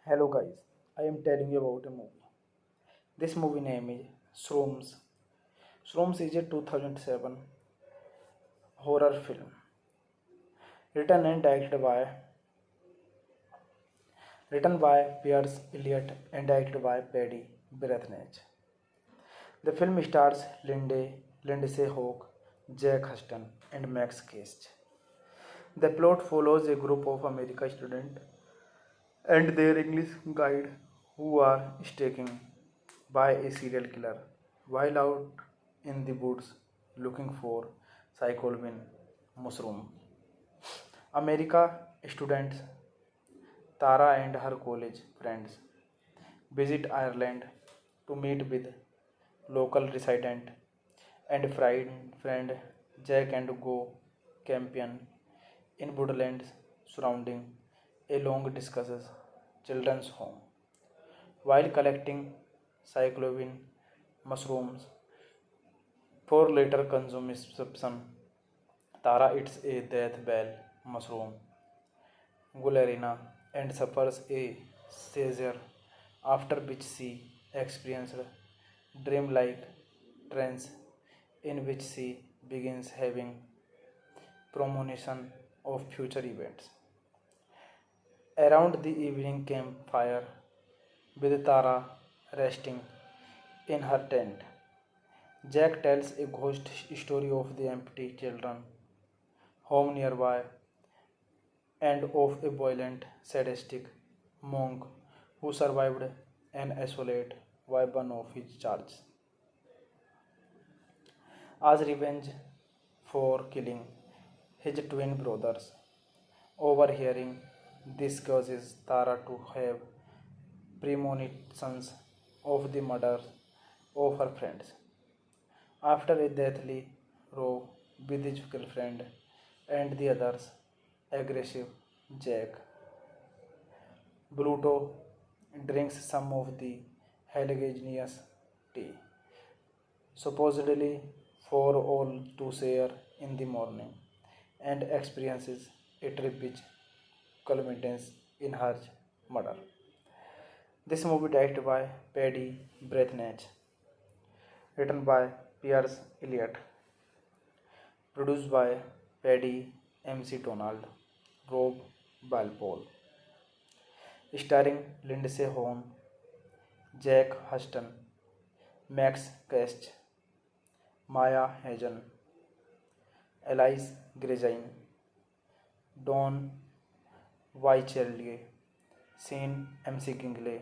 Hello guys, I am telling you about a movie. This movie name is Shrooms. Shrooms is a 2007 horror film written and directed by Pierce Elliott and directed by Paddy Brethnach. The film stars Lindsay Hawk, Jack Huston, and Max Cast. The plot follows a group of American students and their English guide who are stalking by a serial killer while out in the woods looking for psilocybin mushroom. America students Tara and her college friends visit Ireland to meet with local resident and friend Jack and go camping in woodlands surrounding a long discusses children's home. While collecting psilocybin mushrooms for later consumption, Tara eats a death bell mushroom, Gularina, and suffers a seizure, after which she experienced dreamlike trance in which she begins having premonition of future events. Around the evening campfire, with Tara resting in her tent, Jack tells a ghost story of the empty children home nearby and of a violent, sadistic monk who survived an assault by one of his charges. As revenge for killing his twin brothers, overhearing this causes Tara to have premonitions of the murder of her friends. After a deathly row with his girlfriend and the others, aggressive Jack Bluto drinks some of the Heligineous tea, supposedly for all to share in the morning, and experiences a trip which culminates in her murder. This movie directed by Paddy Brethnach, written by Pierce Elliott, produced by Paddy MC Donald, Rob Balpole, starring Lindsay Hohn, Jack Huston, Max Cast, Maya Hagen, Elise Grezine, Don Weichelier, Sean MC Kingley,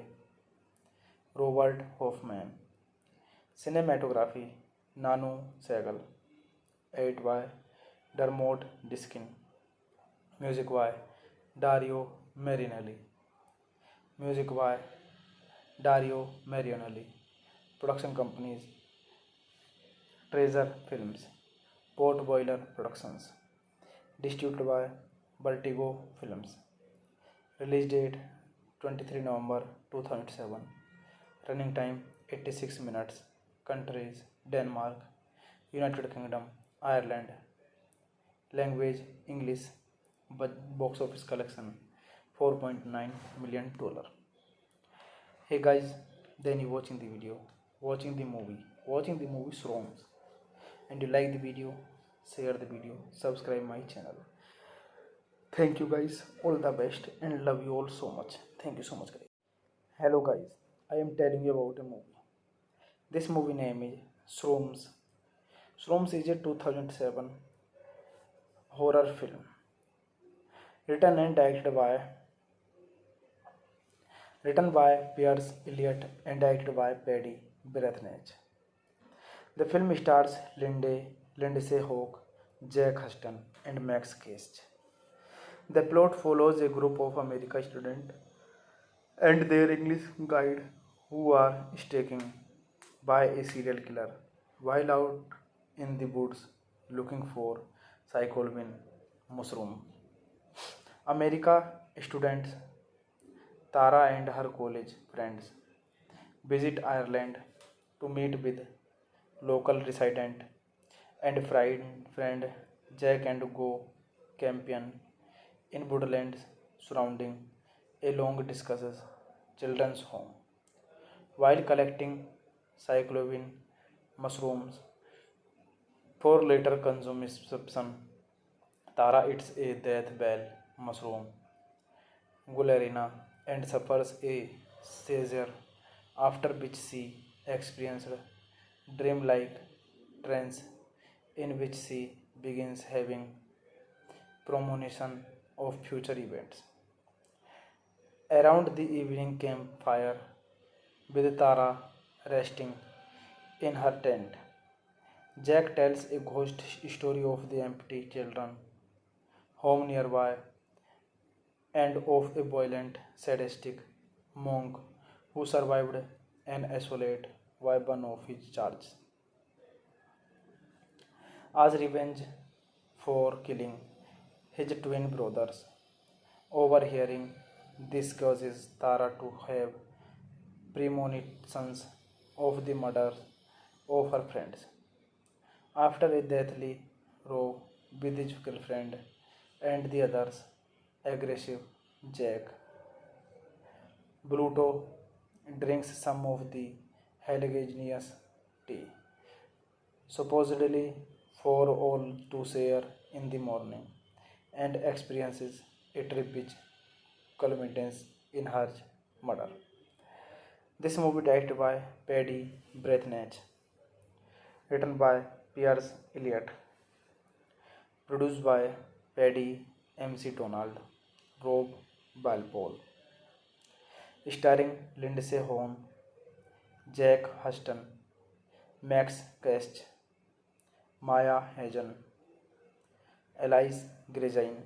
Robert Hoffman. Cinematography Nanu Segal, edited by Dermot Diskin. Music by Dario Marinelli. Music by Dario Marinelli. Production companies Treasure Films, Port Boiler Productions. Distributed by Vertigo Films. Release date 23 November 2007. Running time 86 minutes. Countries Denmark, United Kingdom, Ireland. Language English. Box office collection $4.9 million. Hey guys, then you watching the video, watching the movie Songs, and you like the video, share the video, subscribe my channel. Thank you guys, all the best, and love you all so much. Thank you so much guys. Hello guys, I am telling you about a movie. This movie name is Shrooms. Shrooms is a 2007 horror film written and directed by Pierce Elliott and directed by Paddy Brethnach. The film stars Lindsay Hawk, Jack Huston, and Max Cast. The plot follows a group of American students and their English guide who are stalking by a serial killer while out in the woods looking for psilocybin mushroom. America students Tara and her college friends visit Ireland to meet with local resident and friend Jack and go camping in woodlands surrounding a long discusses children's home. While collecting psilocybin mushrooms for later consumption, Tara eats a death bell mushroom, Gularina, and suffers a seizure, after which she experienced dreamlike trance in which she begins having premonition of future events. Around the evening campfire, with Tara resting in her tent, Jack tells a ghost story of the empty children home nearby and of a violent, sadistic monk who survived an assault by one of his charges. As revenge for killing his twin brothers. Overhearing this causes Tara to have premonitions of the murder of her friends. After a deathly row with his girlfriend and the others, aggressive Jack Bluto drinks some of the Heligineous tea, supposedly for all to share in the morning, and experiences a trip which culminates in her murder. This movie directed by Paddy Breathnach, written by Piers Elliott, produced by Paddy MC Donald, Rob Balpole, starring Lindsay Vonn, Jack Huston, Max Kast, Maya Hagen, Elise Grezine,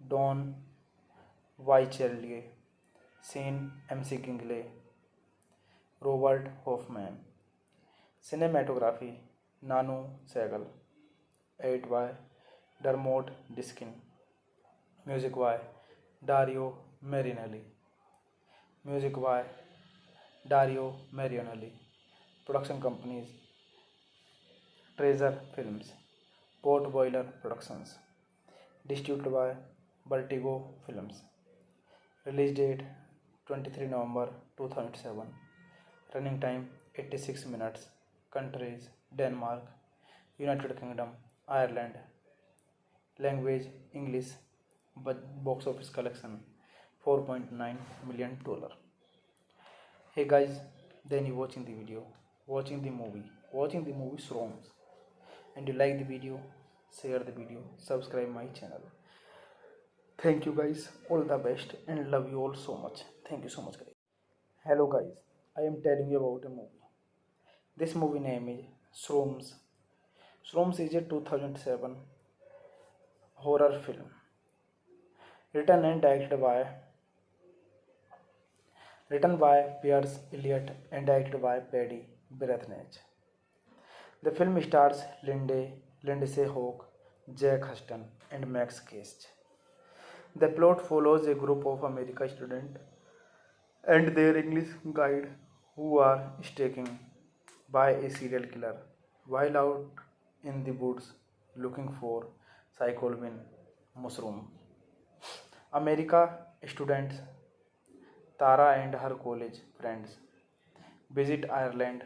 Don Wycherley, Sean MC Kingley, Robert Hoffman. Cinematography Nanu Sehgal, edited by Dermot Diskin, music by Dario Marinelli, music by Dario Marinelli, production companies Treasure Films, Port Boiler Productions, distributed by Vertigo Films. Release date 23 November 2007. Running time 86 minutes. Countries Denmark, United Kingdom, Ireland. Language English. Box office collection $4.9 million. Hey guys, then you watching the video, watching the movie Shroms, and you like the video, share the video, subscribe my channel. Thank you guys, all the best, and love you all so much. Thank you so much guys. Hello guys, I am telling you about a movie. This movie name is Shroms. Shroms is a 2007 horror film written and directed by Piers Elliott and directed by Paddy Breathnach. The film stars Lindsay Hawk, Jack Huston, and Max Cast. The plot follows a group of American students and their English guide who are stalking by a serial killer while out in the woods looking for psilocybin mushroom. America students Tara and her college friends visit Ireland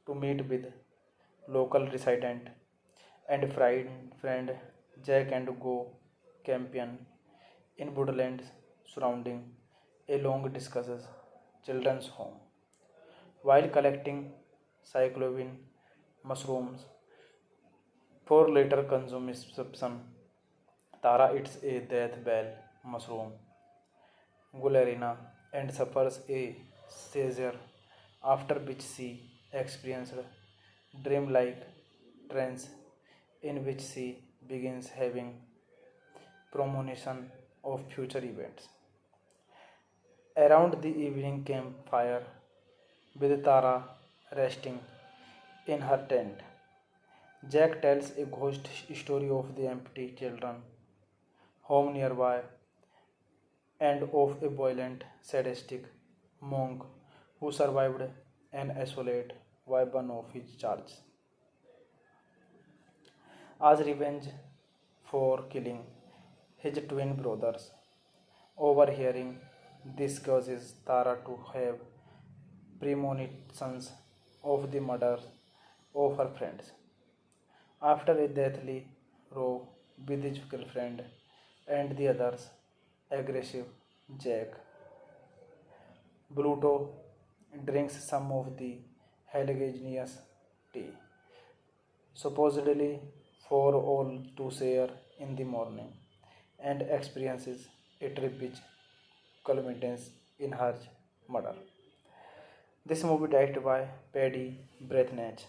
to meet with local resident and friend Jack and go camping in woodlands surrounding a long discusses children's home. While collecting psilocybin mushrooms for later consumption, Tara eats a death bell mushroom, Gularina, and suffers a seizure, after which she experienced dreamlike trance in which she begins having premonition of future events. Around the evening campfire, with Tara resting in her tent, Jack tells a ghost story of the empty children home nearby and of a violent, sadistic monk who survived an assault by one of his charges. As revenge for killing his twin brothers. Overhearing This causes Tara to have premonitions of the murder of her friends. After a deathly row with his girlfriend and the others, aggressive Jack, Bluto drinks some of the Haligagineous tea, supposedly for all to share in the morning, and experiences a trip which culminates in her murder. This movie directed by Paddy Breathnach,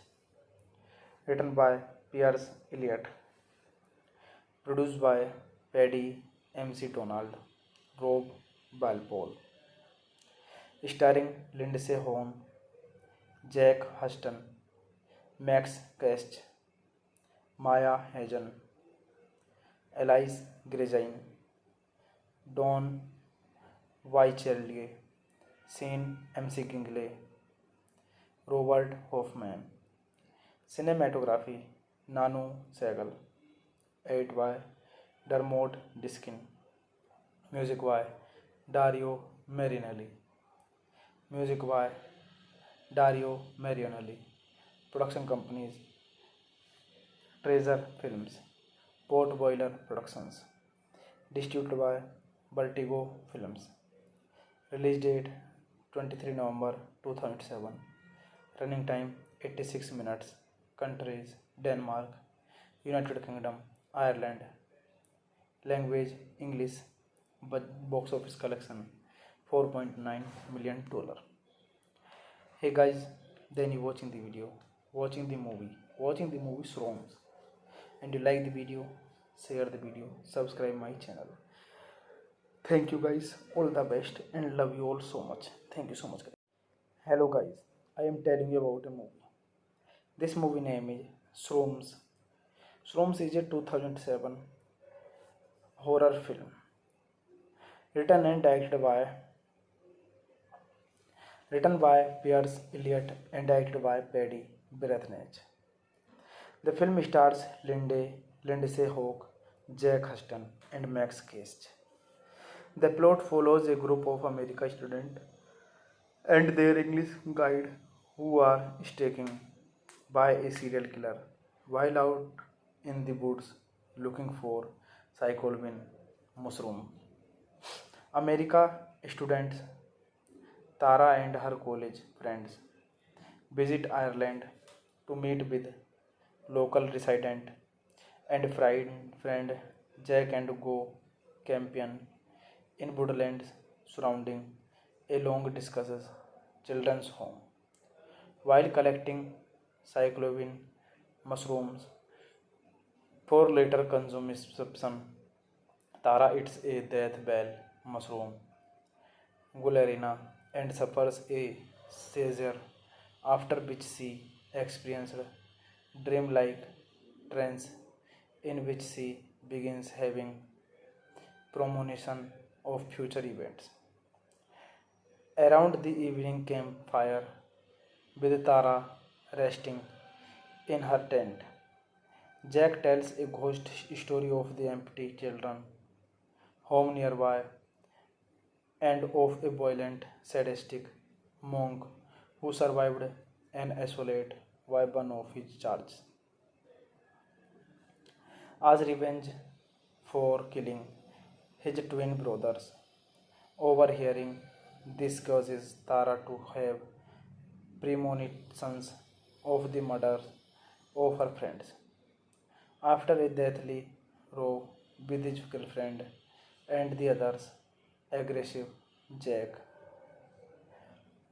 written by Piers Elliott, produced by Paddy MC Donald, Rob Balpole, starring Lindsay Vonn, Jack Huston, Max Kast, Maya Hagen, Elise Gregine, Don Wycherley, Sean MC Kingley, Robert Hoffman. Cinematography Nanu Sehgal, edited by Dermot Diskin, music by Dario Marianelli, music by Dario Marianelli, production companies Treasure Films, Port Boiler Productions, distributed by Vertigo Films. Release date 23 November 2007. Running time 86 minutes. Countries Denmark, United Kingdom, Ireland. Language English. Box office collection $4.9 million. Hey guys, then you watching the video, watching the movie Shroms, and you like the video, share the video, subscribe my channel. Thank you guys, all the best, and love you all so much. Thank you so much guys. Hello guys, I am telling you about a movie. This movie name is Shroms. Shroms is a 2007 horror film written and written by Piers Elliott and directed by Paddy Breathnach. The film stars Lindsay Hawk, Jack Huston, and Max Cast. The plot follows a group of American students and their English guide who are stalked by a serial killer while out in the woods looking for psilocybin mushroom. America students Tara and her college friends visit Ireland to meet with local resident and friend Jack and go camping in woodlands surrounding a long discusses children's home. While collecting psilocybin mushrooms for later consumption, Tara eats a death bell mushroom, Gularina, and suffers a seizure, after which she experienced dreamlike trance in which she begins having premonition of future events. Around the evening campfire, with Tara resting in her tent, Jack tells a ghost story of the empty children home nearby and of a violent, sadistic monk who survived an assault by one of his charges. As revenge for killing his twin brothers, overhearing this causes Tara to have premonitions of the murder of her friends. After a deathly row with his girlfriend and the others, aggressive Jack,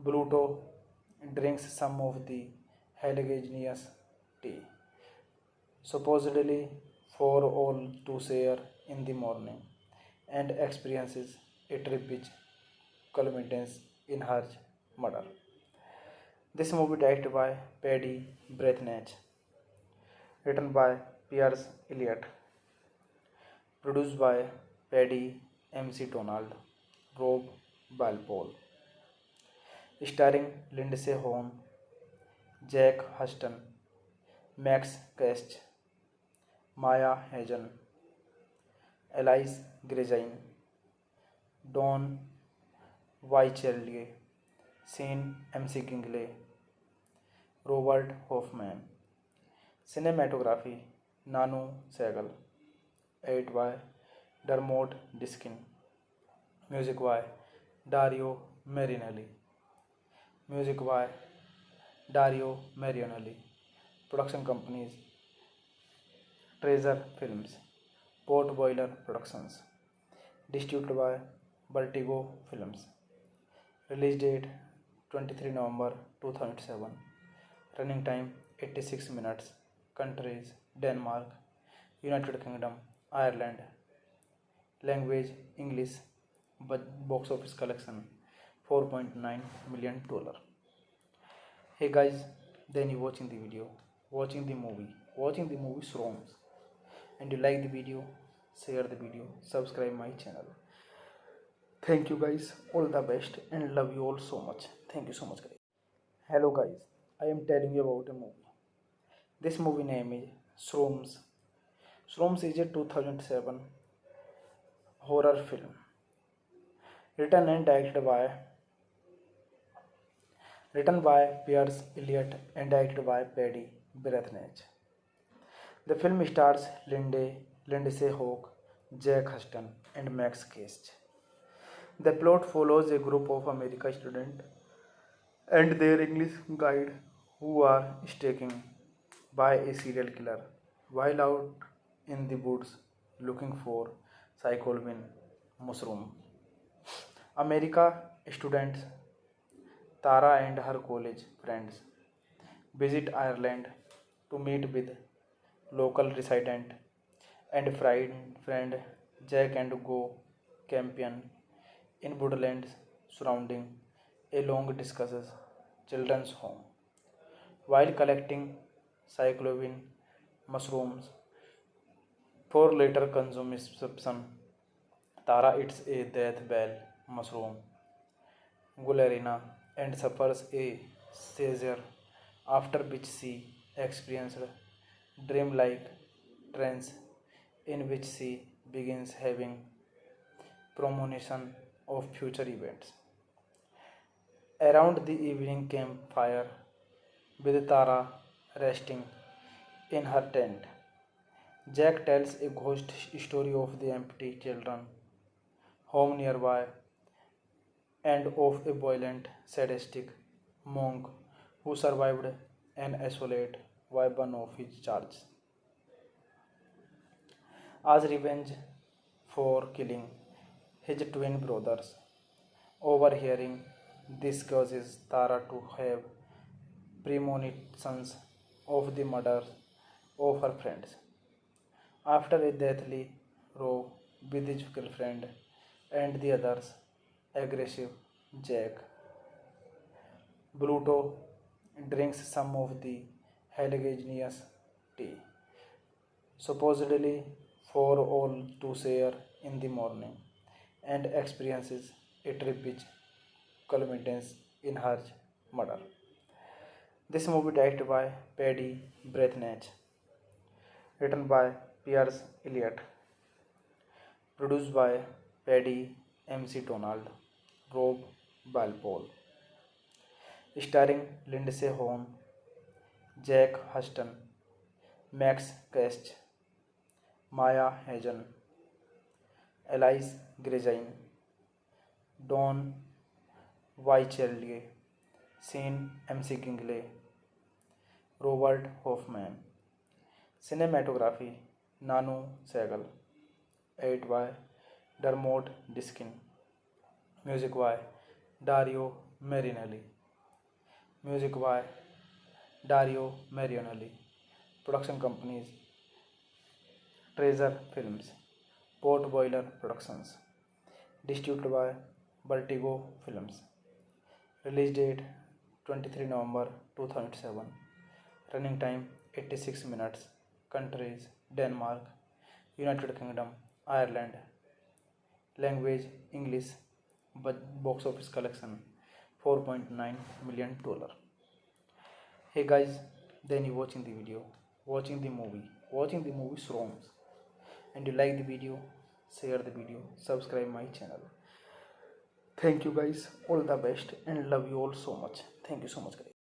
Bluto drinks some of the Haligagineous tea, supposedly for all to share in the morning, and experiences a trip which culminates in her murder. This movie directed by Paddy Breathnach, written by Piers Elliott, produced by Paddy MC Donald, Rob Balpole, starring Lindsay Vonn, Jack Huston, Max Kast, Maya Hagen, Elise Gregine, Don Wycherley, Sean MC Gingley, Robert Hoffman. Cinematography Nanu Segal. Edit by Dermot Diskin. Music by Dario Marianelli. Music by Dario Marianelli. Production companies Treasure Films, Port Boiler Productions. Distributed by Vertigo Films. Release date 23 November 2007. Running time 86 minutes. Countries Denmark, United Kingdom, Ireland. Language English. Box office collection $4.9 million. Hey guys, then you watching the video, watching the movie Shroms, and you like the video, share the video, subscribe my channel. Thank you guys, all the best, and love you all so much. Thank you so much guys. Hello guys, I am telling you about a movie. This movie name is Shroms. Shroms is a 2007 horror film written and directed by Pierce Elliott and directed by Paddy Brethnach. The film stars Lindsay Hawk, Jack Huston, and Max Cast. The plot follows a group of American students and their English guide who are stalking by a serial killer while out in the woods looking for psilocybin mushroom. America students Tara and her college friends visit Ireland to meet with local resident and friend Jack and go camping in woodlands surrounding a long discusses children's home. While collecting psilocybin mushrooms for later consumption, Tara eats a death bell mushroom, Gularina, and suffers a seizure, after which she experienced dreamlike trance in which she begins having premonition of future events. Around the evening campfire, with Tara resting in her tent, Jack tells a ghost story of the empty children home nearby and of a violent, sadistic monk who survived an assault by one of his charges. As revenge for killing his twin brothers, overhearing this causes Tara to have premonitions of the murder of her friends. After a deathly row with his girlfriend and the others, aggressive Jack Bluto drinks some of the Heligineous tea, supposedly for all to share in the morning, and experiences a trip which culminates in her murder. This movie directed by Paddy Brethnach, written by Pierce Elliott, produced by Paddy MC Donald, Rob Balpole, starring Lindsay Hone, Jack Huston, Max Cast, Maya Hagen, Elise Grezine, Don Weicherlier, Sean MC Gingley, Robert Hoffman. Cinematography Nanu Segal. Edit by Dermot Diskin. Music by Dario Marianelli. Music by Dario Marianelli. Production companies Treasure Films, Port Boiler Productions. Distributed by Vertigo Films. Release date 23 November 2007. Running time 86 minutes. Countries Denmark, United Kingdom, Ireland. Language English. Box office collection $4.9 million. Hey guys, then you watching the video, watching the movie Shroms, and you like the video, share the video, subscribe my channel. Thank you guys, all the best, and love you all so much. Thank you so much, guys.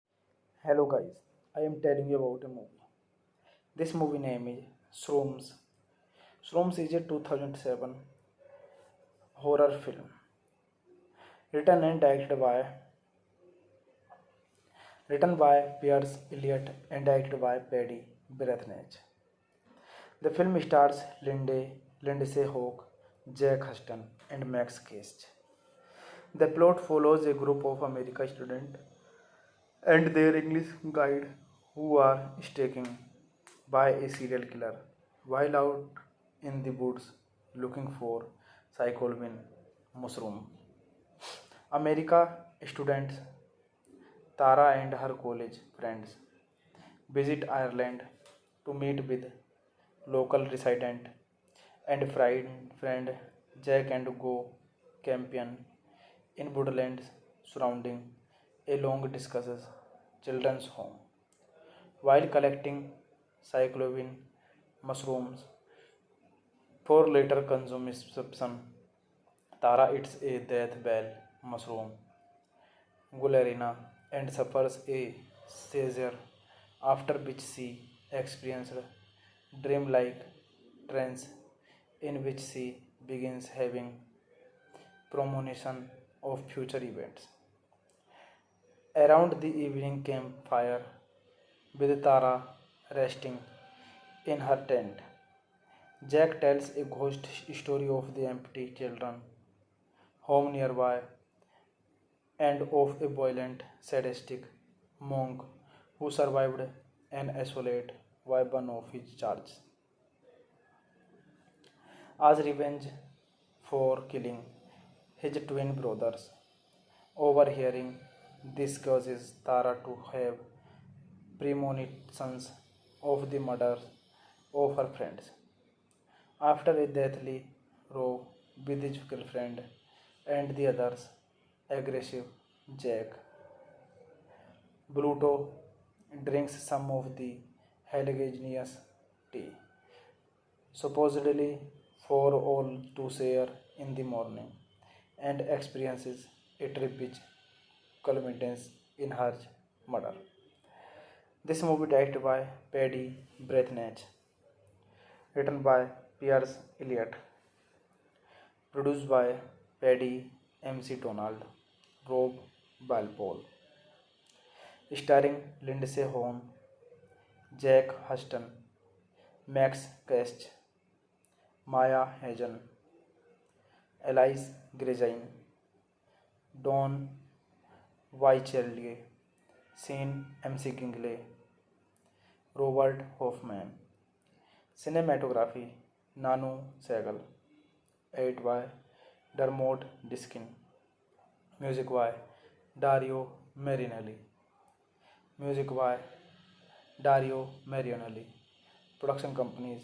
Hello, guys. I am telling you about a movie. This movie name is Shrooms. Shrooms is a 2007 horror film written and directed by Pierce Elliott and directed by Paddy Brethnach. The film stars Lindsay Hawk, Jack Huston, and Max Cast. The plot follows a group of American students and their English guide who are stalking by a serial killer while out in the woods looking for psilocybin mushroom. America students Tara and her college friends visit Ireland to meet with local resident and friend Jack and go camping in woodlands surrounding a long discusses children's home. While collecting psilocybin mushrooms for later consumption, Tara eats a death bell mushroom, Gularina, and suffers a seizure, after which she experienced dreamlike trance in which she begins having premonition of future events. Around the evening campfire, with Tara resting in her tent, Jack tells a ghost story of the empty children home nearby and of a violent, sadistic monk who survived an assault by one of his charges. As revenge for killing his twin brothers, overhearing this causes Tara to have premonitions of the murders of her friends. After a deathly row with his girlfriend and the others, aggressive Jack Bluto drinks some of the Heligineous tea, supposedly for all to share in the morning, and experiences a trip which culminates in her murder. This movie directed by Paddy Brethnach, written by Pierce Elliott, produced by Paddy MC Donald, Rob Balpole, starring Lindsay Hone, Jack Huston, Max Cast, Maya Hagen, Elise Gregine, Don Wycherley, Sean MC Kingley, Robert Hoffman. Cinematography Nanu Segal, edited by Dermot Diskin. Music by Dario Marinelli. Music by Dario Marinelli. Production companies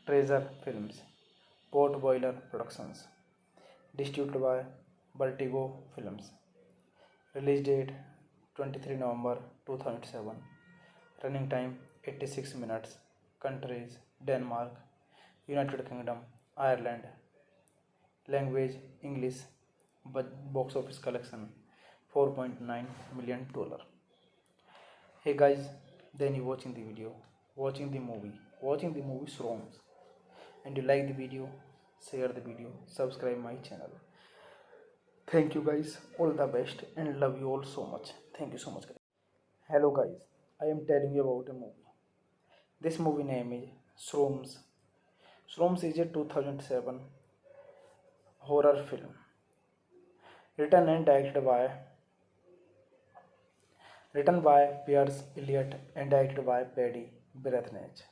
Treasure Films, Port Boiler Productions. Distributed by Vertigo Films. Release date 23 November 2007. Running time 86 minutes. Countries Denmark, United Kingdom, Ireland. Language English. Box office collection $4.9 million. Hey guys, then you watching the video, watching the movie Shrooms, and you like the video, share the video, subscribe my channel. Thank you guys, all the best, and love you all so much. Thank you so much, guys. Hello guys, I am telling you about a movie. This movie name is Shrooms. Shrooms is a 2007 horror film written and directed by Pierce Elliott and directed by Paddy Brethnach.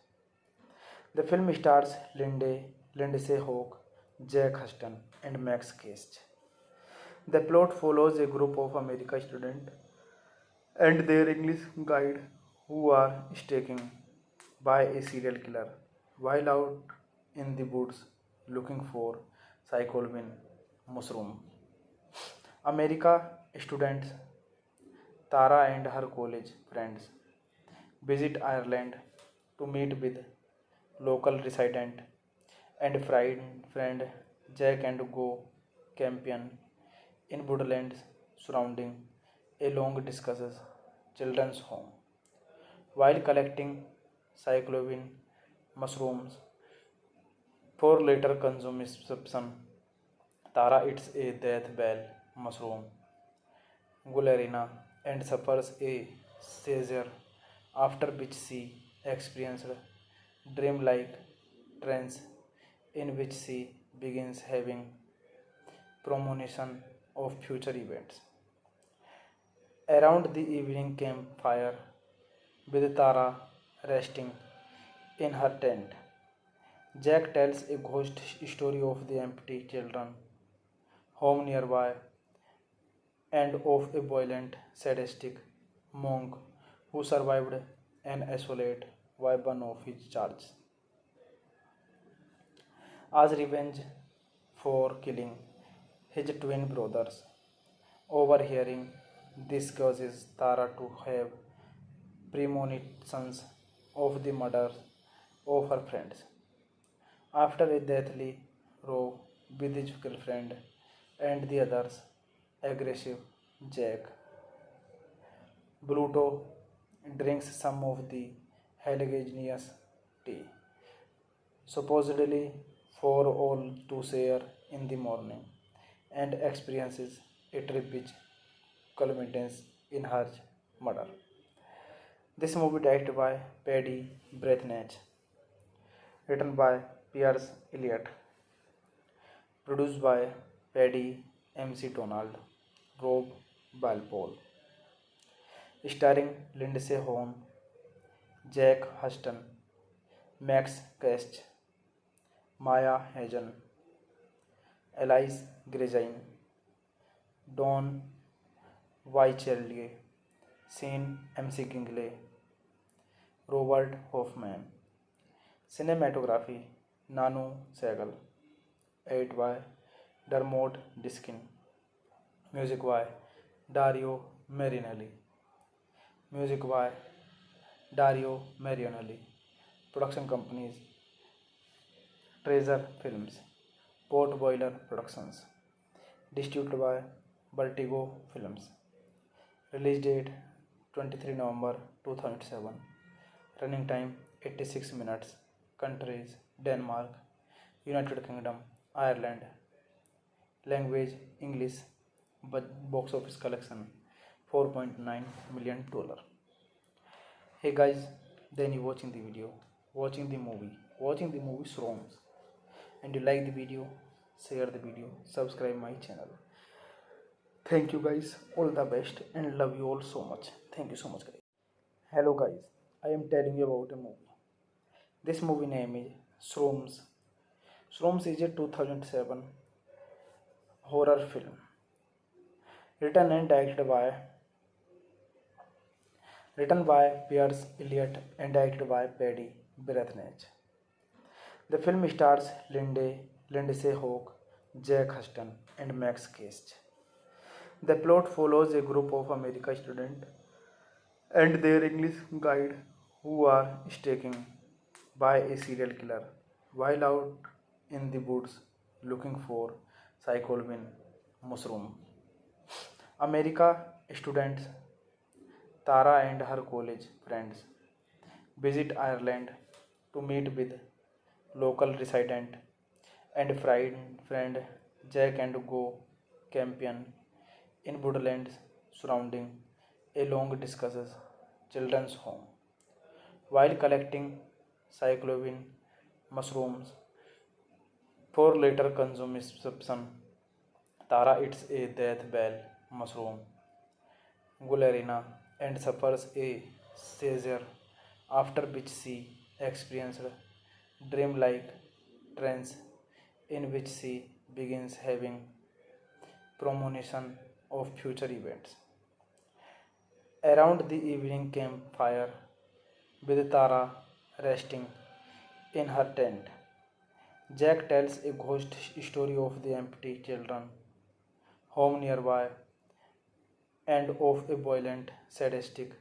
The film stars Lindsay Hawk, Jack Huston, and Max Cast. The plot follows a group of American students and their English guide who are stalking by a serial killer while out in the woods looking for psilocybin mushroom. America students Tara and her college friends visit Ireland to meet with local resident and friend Jack and go campion in woodlands surrounding a long discusses children's home. While collecting cyclovine mushrooms for later consumption, Tara eats a death bell mushroom, Gularina, and suffers a seizure, after which she experienced dreamlike trance in which she begins having premonition of future events. Around the evening campfire, with Tara resting in her tent, Jack tells a ghost story of the empty children home nearby and of a violent, sadistic monk who survived an assault by one of his charges. As revenge for killing his twin brothers, overhearing this causes Tara to have premonitions of the murder of her friends. After a deathly row with his girlfriend and the others, aggressive Jack Bluto drinks some of the Heligineous tea, supposedly for all to share in the morning, and experiences a trip which culminates in her murder. This movie directed by Paddy Breathnach, written by Piers Elliott, produced by Paddy MC Donald, Rob Balpole, starring Lindsay Vonn, Jack Huston, Max Kast, Maya Hagen, Elise Gregine, Don Wycherley, Sean MC Kingley, Robert Hoffman. Cinematography Nanu Segal, edited by Dermot Diskin, music by Dario Marinelli, music by Dario Marianelli, production companies Treasure Films, Port Boiler Productions, distributed by Vertigo Films, release date 23 November 2007, running time 86 minutes, countries Denmark, United Kingdom, Ireland, language English, box office collection $4.9 million. Hey guys, then you watching the video, watching the movie Shroms, and you like the video, share the video, subscribe my channel. Thank you guys, all the best, and love you all so much. Thank you so much guys. Hello guys, I am telling you about a movie. This movie name is Shroms. Shroms is a 2007 horror film written and directed by Piers Elliott and directed by Paddy Breathnach. The film stars Lindsay Hawk, Jack Huston, and Max Kast. The plot follows a group of American students and their English guide who are stalking by a serial killer while out in the woods looking for psilocybin mushroom. America students Tara and her college friends visit Ireland to meet with local resident and friend Jack and go camping in woodlands surrounding a long discusses children's home. While collecting psilocybin mushrooms for later consumption, Tara eats a death bell mushroom, Gularina, and suffers a seizure, after which she experienced dreamlike trance in which she begins having premonition of future events. Around the evening campfire, with Tara resting in her tent, Jack tells a ghost story of the empty children home nearby and of a violent, sadistic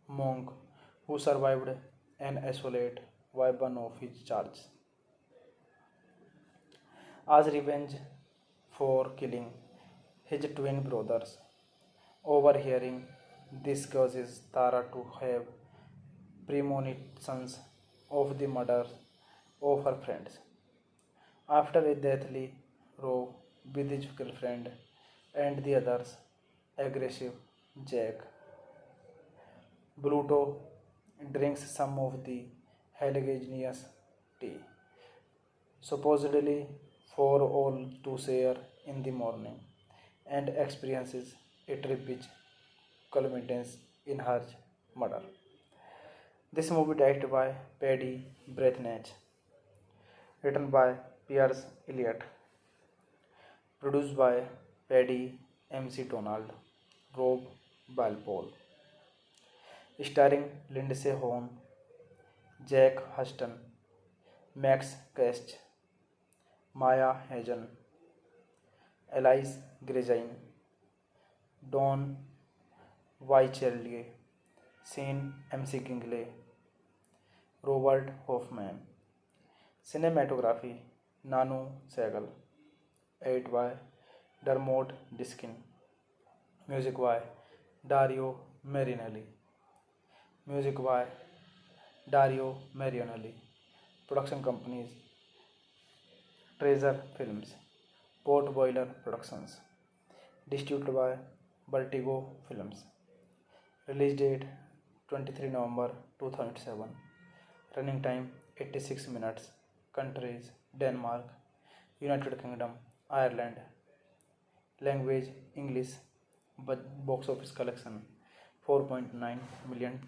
monk who survived an assault by one of his charges. As revenge for killing his twin brothers. Overhearing this causes Tara to have premonitions of the murder of her friends. After a deathly row with his girlfriend and the others, aggressive Jack, Bluto drinks some of the Heligineous tea, supposedly for all to share in the morning, and experiences a trip which culminates in her murder. This movie directed by Paddy Breathnach, written by Piers Elliott, produced by Paddy MC Donald, Rob Balpole, starring Lindsay Vonn, Jack Huston, Max Kast, Maya Hagen, Elise Grezine, Don Wycherley, Sean MC Kingley, Robert Hoffman. Cinematography Nanu Sehgal, edited by Dermot Diskin, music by Dario Marinelli, music by Dario Marinelli, production companies Treasure Films, Port Boiler Productions, distributed by Vertigo Films, release date 23 November 2007, running time 86 minutes, countries Denmark, United Kingdom, Ireland, language English, box office collection $4.9 million.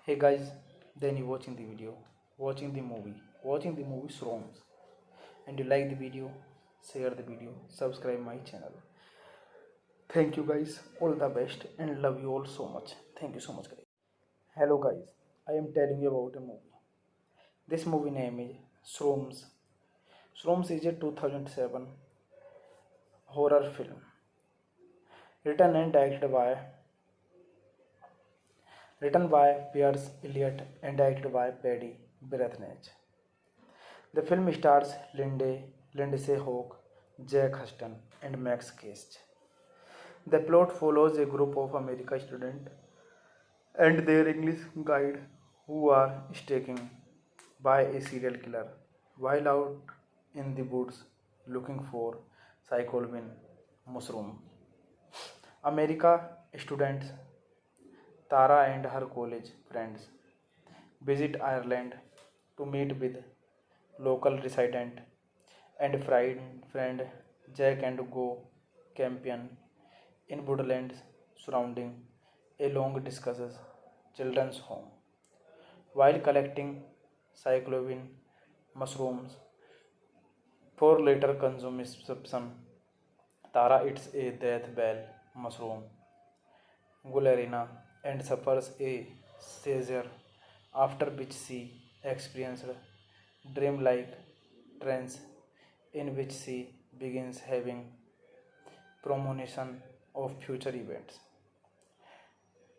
Hey guys, then you watching the video, watching the movie Shroms, and you like the video, share the video, subscribe my channel. Thank you guys, all the best, and love you all so much. Thank you so much guys. Hello guys, I am telling you about a movie. This movie name is Shroms. Shroms is a 2007 horror film written and written by Piers Elliott and directed by Paddy Breathnach. The film stars Lindsay Hawk, Jack Huston, and Max Kast. The plot follows a group of American students and their English guide who are stalked by a serial killer while out in the woods looking for psilocybin mushroom. America students Tara and her college friends visit Ireland to meet with local resident and friend Jack and go camping in woodlands surrounding a long discusses children's home. While collecting psilocybin mushrooms for later consumption, Tara eats a death bell mushroom, Gularina, and suffers a seizure, after which she experienced dreamlike trance in which she begins having premonition of future events.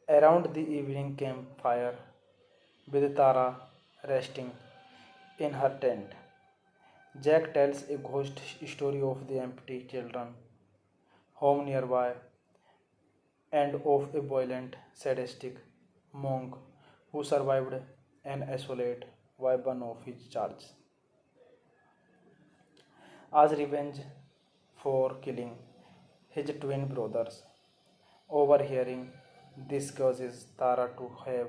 Around the evening campfire, with Tara resting in her tent, Jack tells a ghost story of the empty children home nearby and of a violent, sadistic monk who survived an assault by one of his charges. As revenge for killing his twin brothers, overhearing this causes Tara to have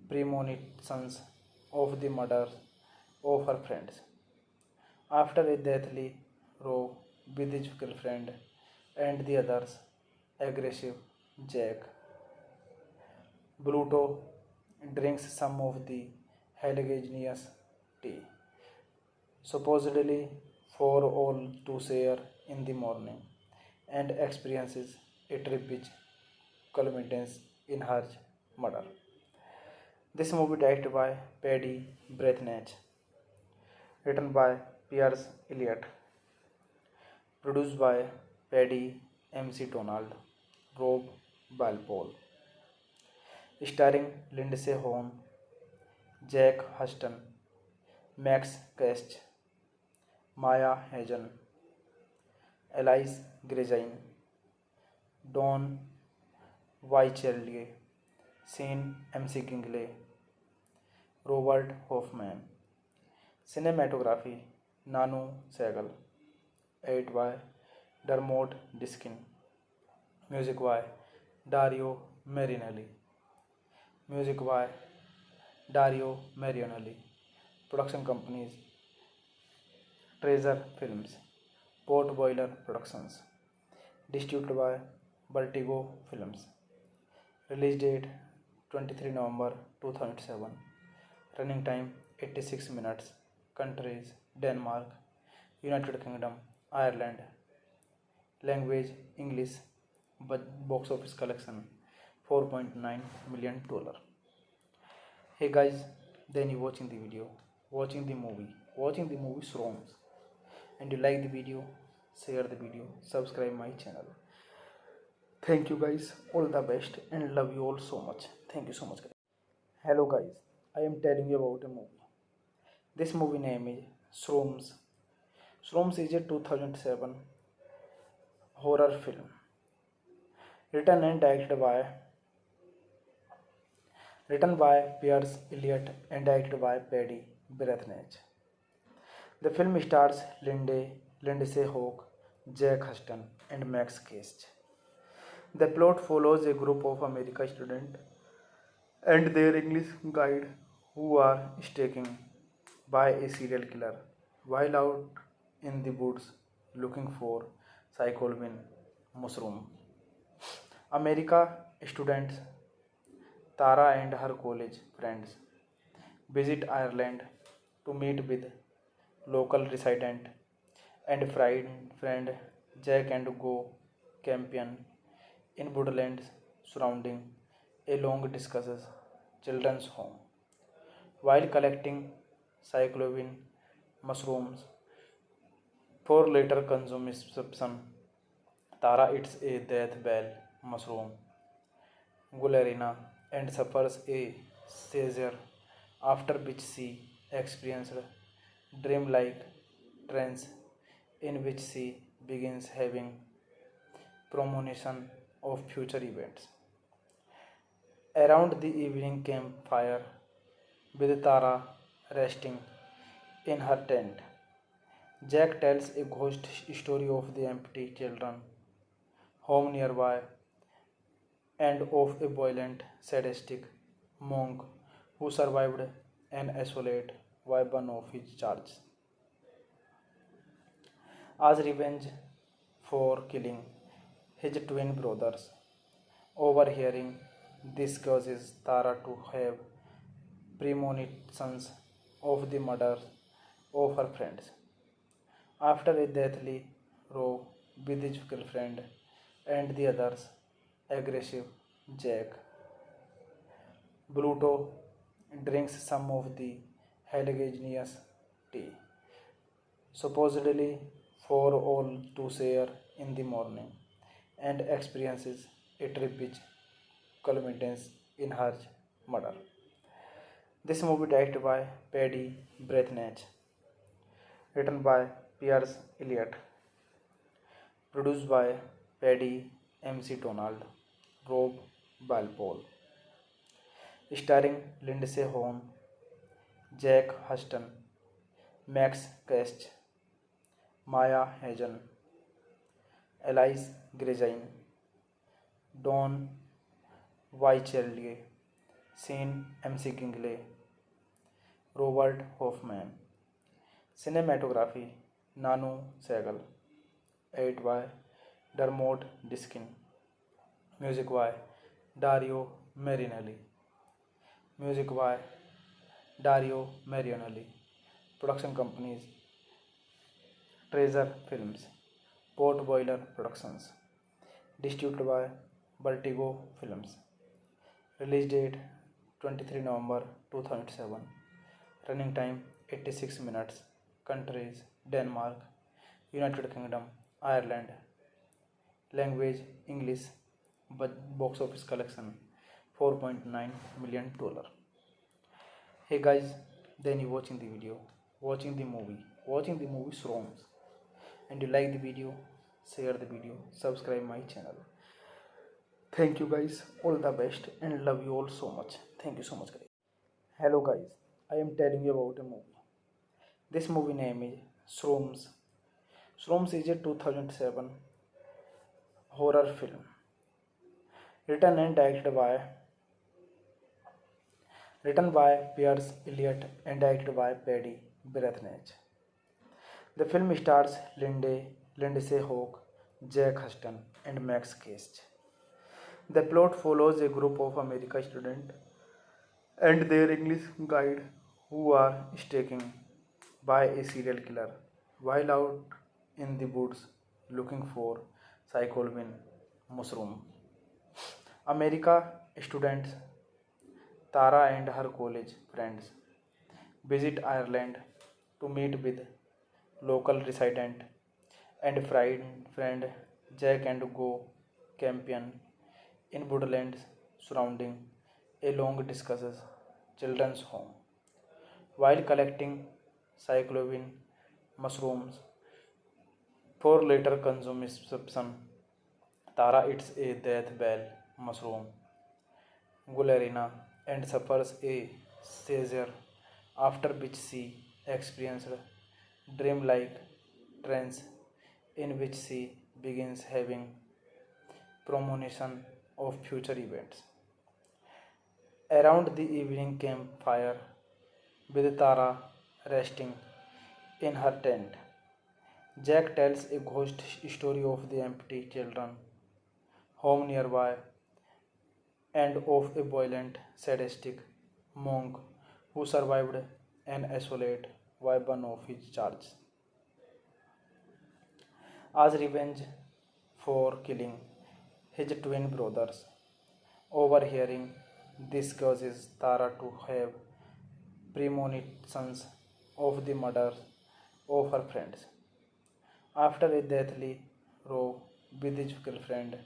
premonitions of the murder of her friends. After a deathly row with his girlfriend and the others, aggressive Jack, Bluto drinks some of the Heligineous tea, supposedly for all to share in the morning, and experiences a trip which culminates in her murder. This movie directed by Paddy Breathnach, written by Piers Elliott, produced by Paddy MC Donald, Rob Balpole, starring Lindsay Vonn, Jack Huston, Max Kast, Maya Hagen, Elise Grejain, Don Wycherley, Sean MC Kingley, Robert Hoffman. Cinematography Nanu Segal. 8 by Dermot Diskin. Music by Dario Marinelli. Music by Dario Marinelli. Production companies Treasure Films, Port Boiler Productions. Distributed by Vertigo Films. Release date 23 November 2007. Running time 86 minutes. Countries Denmark, United Kingdom, Ireland. Language English. Box office collection $4.9 million. Hey guys, then you watching the video, watching the movie Shroms, and you like the video, share the video, subscribe my channel. Thank you guys, all the best, and love you all so much. Thank you so much guys. Hello guys, I am telling you about a movie. This movie name is Shroms. Shroms is a 2007 horror film written and written by Pierce Elliott and directed by Paddy Brethnach. The film stars Lindsay Hawk, Jack Huston, and Max Cast. The plot follows a group of American students and their English guide who are stalked by a serial killer while out in the woods looking for psilocybin mushroom. America students Tara and her college friends visit Ireland to meet with local resident and friend Jack and go camping in woodlands surrounding a long discusses children's home. While collecting psilocybin mushrooms for later consumption, Tara eats a death bell mushroom, Gularina, and suffers a seizure, after which she experienced dreamlike trance in which she begins having premonition of future events. Around the evening campfire, with Tara resting in her tent, Jack tells a ghost story of the empty children home nearby and of a violent, sadistic monk who survived an assault by one of his charges. As revenge for killing his twin brothers, overhearing this causes Tara to have premonitions of the murder of her friends. After a deathly row with his girlfriend and the others, aggressive Jack Bluto drinks some of the Heligineous tea, supposedly for all to share in the morning, and experiences a trip which culminates in her murder. This movie directed by Paddy Brethnach, written by Pierce Elliott, produced by Paddy MC Donald, Rob Balpole, starring Lindsay Hone, Jack Huston, Max Cast, Maya Hagen, Elise Grejain, Don Wycherley, Sean MC Kingley, Robert Hoffman. Cinematography Nanu Segal. 8 by Dermot Diskin. Music by Dario Marinelli. Music by Dario Marinelli. Production companies Treasure Films, Port Boiler Productions. Distributed by Vertigo Films. Release date 23 November 2007. Running time 86 minutes. Countries Denmark, United Kingdom, Ireland. Language English. Box office collection $4.9 million. Hey guys, then you watching the video, watching the movie Shroms, and you like the video, share the video, subscribe my channel. Thank you guys, all the best and love you all so much. Thank you so much guys. Hello guys, I am telling you about a movie. This movie name is Shrooms. Shrooms is a 2007 horror film written and directed by Pierce Elliott and directed by Paddy Brethnach. The film stars Lindsay Hawk, Jack Huston, and Max Cast. The plot follows a group of American students and their English guide who are stalking by a serial killer while out in the woods looking for psilocybin mushroom. America students Tara and her college friends visit Ireland to meet with local resident and friend Jack and go camping in woodlands surrounding a long discusses children's home. While collecting psilocybin mushrooms for later consumption, Tara eats a death bell mushroom, Gularina, and suffers a seizure, after which she experienced dreamlike trance in which she begins having premonition of future events. Around the evening campfire, with Tara resting in her tent, Jack tells a ghost story of the empty children home nearby and of a violent, sadistic monk who survived an assault by one of his charges. As revenge for killing his twin brothers. Overhearing this causes Tara to have premonitions of the murder of her friends. After a deathly row with his girlfriend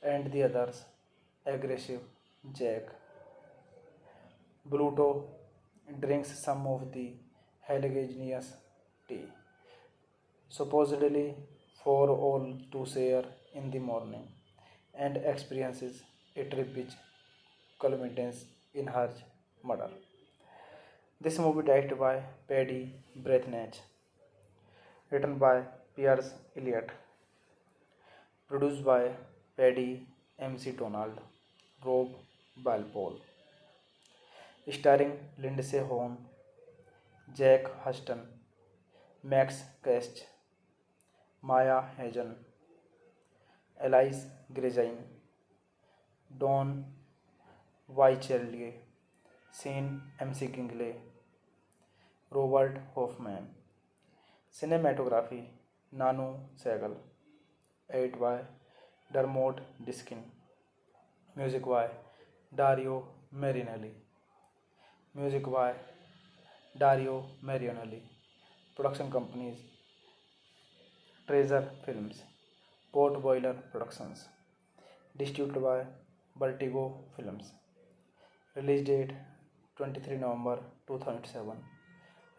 and the others, aggressive Jack Bluto drinks some of the Heligineous tea, supposedly for all to share in the morning, and experiences a trip which culminates in her murder. This movie directed by Paddy Brethnach, written by Pierce Elliott, produced by Paddy MC Donald, Rob Balpole, starring Lindsay Hone, Jack Huston, Max Cast, Maya Hagen, Elise Grezine, Don Wycherley, Sean MC Kingley, Robert Hoffman. Cinematography Nanu Segal, edited by Dermot Diskin, music by Dario Marinelli, music by Dario Marinelli, production companies Treasure Films, Port Boiler Productions, distributed by Vertigo Films. Release date 23 November 2007.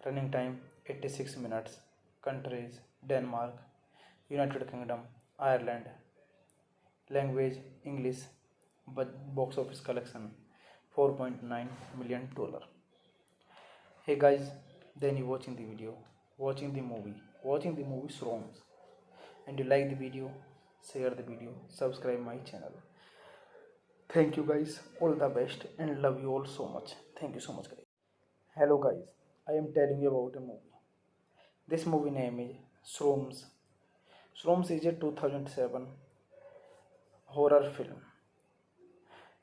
Running time 86 minutes. Countries Denmark, United Kingdom, Ireland. Language English. Box office collection $4.9 million. Hey guys, then you watching the video, watching the movie Shrooms, and you like the video, share the video, subscribe my channel. Thank you guys, all the best and love you all so much. Thank you so much guys. Hello guys, I am telling you about a movie. This movie name is Shrooms. Shrooms is a 2007 horror film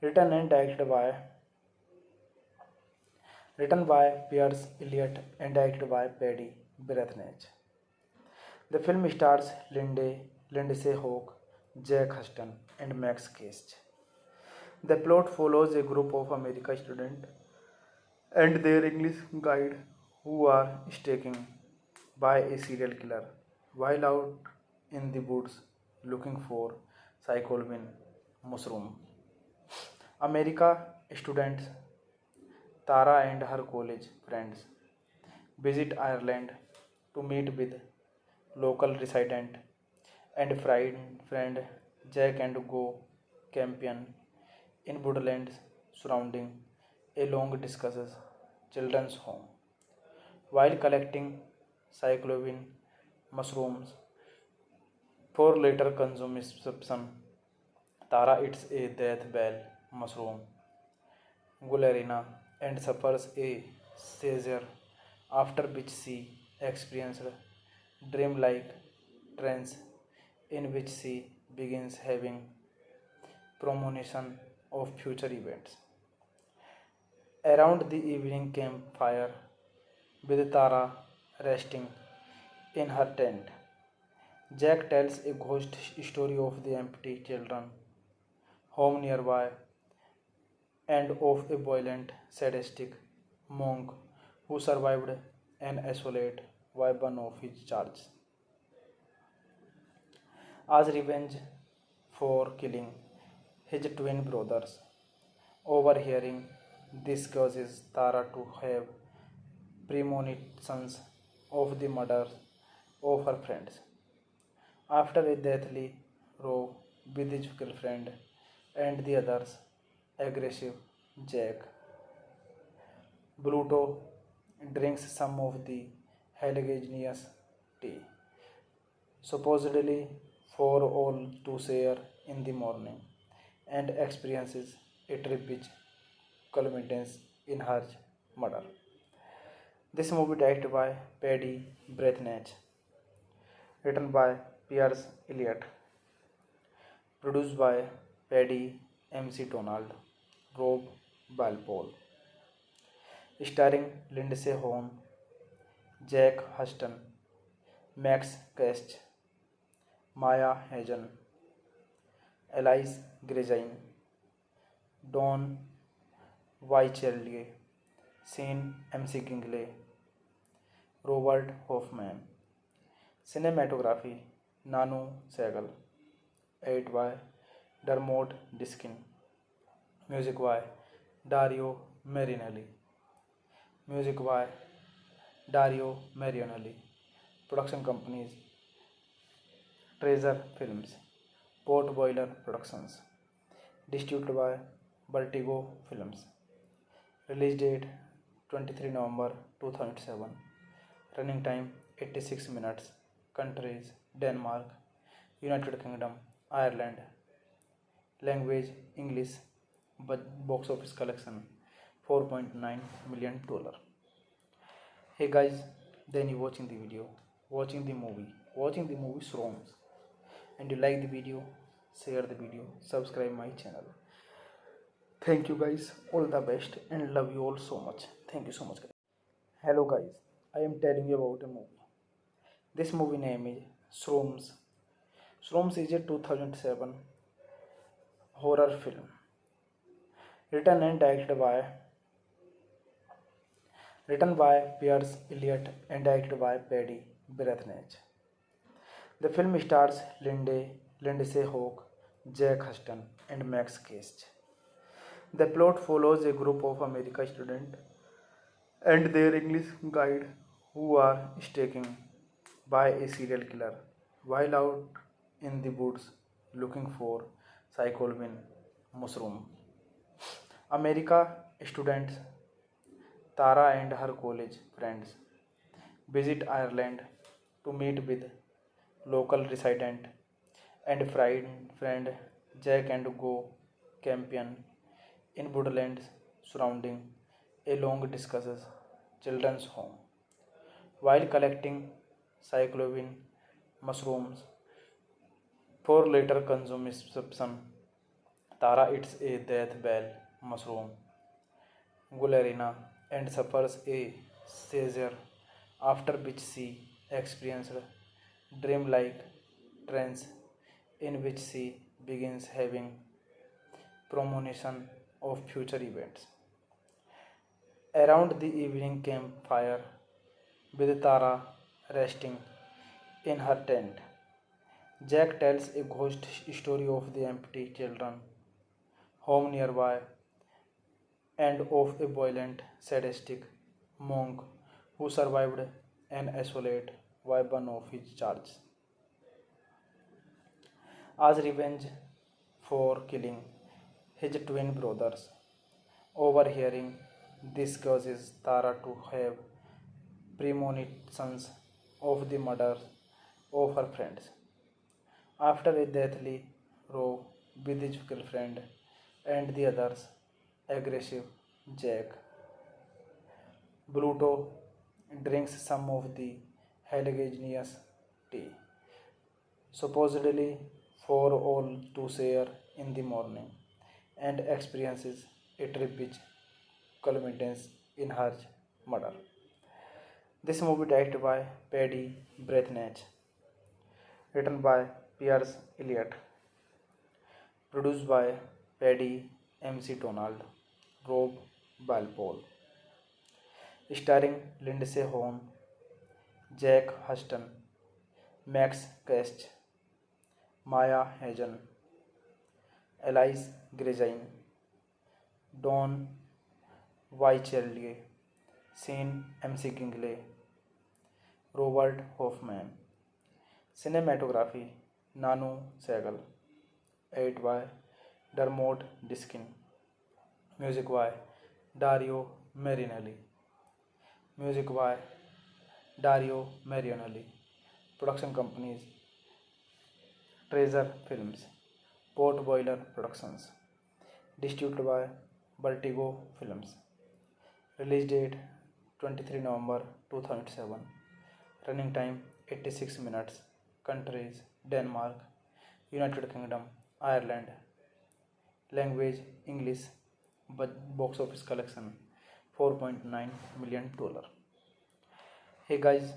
written and written by Pierce Elliott and directed by Paddy Brethnach. The film stars Lindsay Hawk, Jack Huston, and Max Cast. The plot follows a group of American students and their English guide who are stalking by a serial killer while out in the woods looking for psilocybin mushroom. America students Tara and her college friends visit Ireland to meet with local resident and friend Jack and go campaign in woodlands surrounding a long discusses children's home. While collecting cyclovine mushrooms for later consumption, Tara eats a death bell mushroom, Gularina, and suffers a seizure, after which she experienced dreamlike trance in which she begins having premonition of future events. Around the evening campfire, with Tara resting in her tent, Jack tells a ghost story of the empty children home nearby and of a violent, sadistic monk who survived an assault by one of his charges. As revenge for killing his twin brothers, overhearing this causes Tara to have premonitions of the murders of her friends. After a deathly row with his girlfriend and the others, aggressive Jack Bluto drinks some of the Heligineous tea, supposedly for all to share in the morning, and experiences a trip which culminates in her murder. This movie directed by Paddy Breathnach, written by Piers Elliott, produced by Paddy MC Donald, Rob Balpole, starring Lindsay Vonn, Jack Huston, Max Kast, Maya Hagen, Elise Gregine, Don Wycherley, Sean MC Kingley, Robert Hoffman. Cinematography Nanu Segal, edited by Dermot Diskin. Music by Dario Marinelli. Music by Dario Marinelli. Production companies Treasure Films, Port Boiler Productions. Distributed by Vertigo Films. Release date 23 November 2007. Running time 86 minutes. Countries Denmark, United Kingdom, Ireland. Language English. Box office collection $4.9 million. Hey guys, then you watching the video, watching the movie Shroms, and you like the video, share the video, subscribe my channel. Thank you guys, all the best, and love you all so much. Thank you so much guys. Hello guys, I am telling you about a movie. This movie name is Shroms. Shroms is a 2007 horror film written and written by Piers Elliott and directed by Paddy Breathnach. The film stars Lindsay Hawk, Jack Huston, and Max Kast. The plot follows a group of American students and their English guide who are stalked by a serial killer while out in the woods looking for psychobilin mushroom. America students Tara and her college friends visit Ireland to meet with local resident and friend Jack and go campaign in woodlands surrounding a long discusses children's home. While collecting cyclovine mushrooms for later consumption, Tara eats a death bell mushroom, Gularina, and suffers a seizure, after which she experienced dreamlike trance in which she begins having premonition of future events. Around the evening campfire, with Tara resting in her tent, Jack tells a ghost story of the empty children home nearby and of a violent, sadistic monk who survived an assault by one of his charges. as revenge for killing his twin brothers. Overhearing this causes Tara to have premonitions of the murder of her friends. After a deathly row with his girlfriend and the others, aggressive Jack, Bluto drinks some of the Heligineous tea, supposedly for all to share in the morning, and experiences a trip which culminates in her murder. This movie directed by Paddy Breathnach, written by Piers Elliott, produced by Paddy MC Donald, Rob Balpole, starring Lindsay Vonn, Jack Huston, Max Kast, Maya Hagen, Elise Gregine, Don Wycherley, Sean MC Kingley, Robert Hoffman. Cinematography Nanu Sehgal, edited by Dermot Diskin, music by Dario Marianelli, music by Dario Marianelli, production companies Treasure Films, Port Boiler Productions, distributed by Vertigo Films. Release date 23 November 2007. Running time 86 minutes. Countries Denmark, United Kingdom, Ireland. Language English. Box office collection $4.9 million. Hey guys,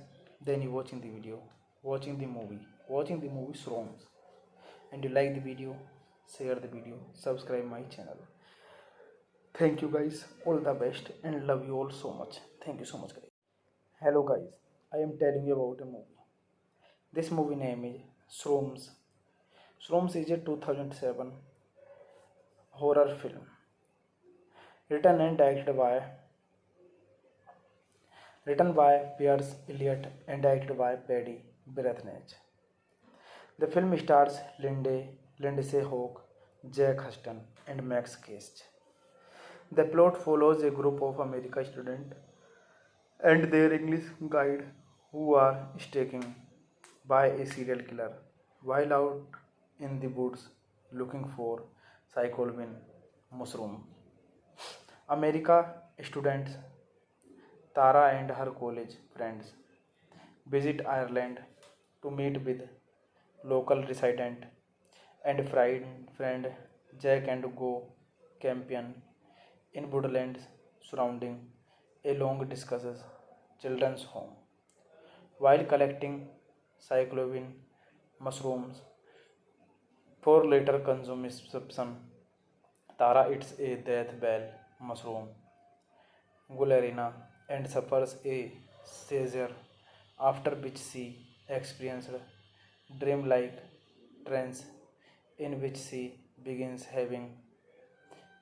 then you watching the video, watching the movie Shroms, and you like the video, share the video, subscribe my channel. Thank you guys, all the best, and love you all so much. Thank you so much guys. Hello guys, I am telling you about a movie. This movie name is Shroms. Shroms is a 2007 horror film written and directed by Piers Elliott and directed by Paddy Breathnach. The film stars Lindsay Hawk, Jack Huston, and Max Kast. The plot follows a group of American students and their English guide who are stalking by a serial killer while out in the woods looking for psilocybin mushroom. America students Tara and her college friends visit Ireland to meet with local resident and friend Jack and go camping in woodlands surrounding a long discusses children's home. While collecting psilocybin mushrooms for later consumption, Tara eats a death bell mushroom, Gularina, and suffers a seizure, after which she experienced dreamlike trance in which she begins having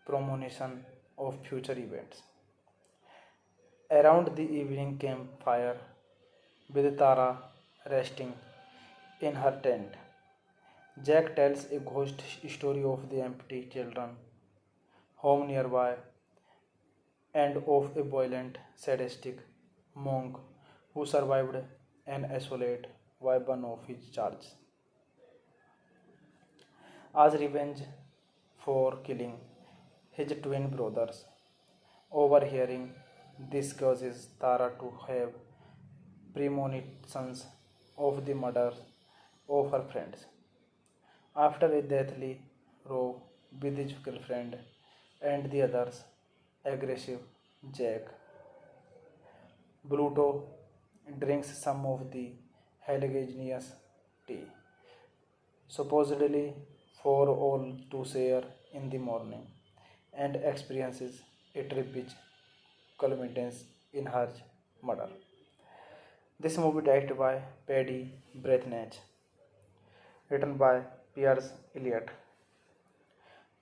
premonition of future events. Around the evening campfire, with Tara resting in her tent, Jack tells a ghost story of the empty children home nearby and of a violent, sadistic monk who survived an assault by one of his charges. As revenge for killing his twin brothers. Overhearing this causes Tara to have premonitions of the murder of her friends. After a deathly row with his girlfriend and the others, aggressive Jack, Bluto drinks some of the Heligineous tea, supposedly for all to share in the morning, and experiences a trip which culminates in her murder. This movie directed by Paddy Breathnach, written by Piers Elliott,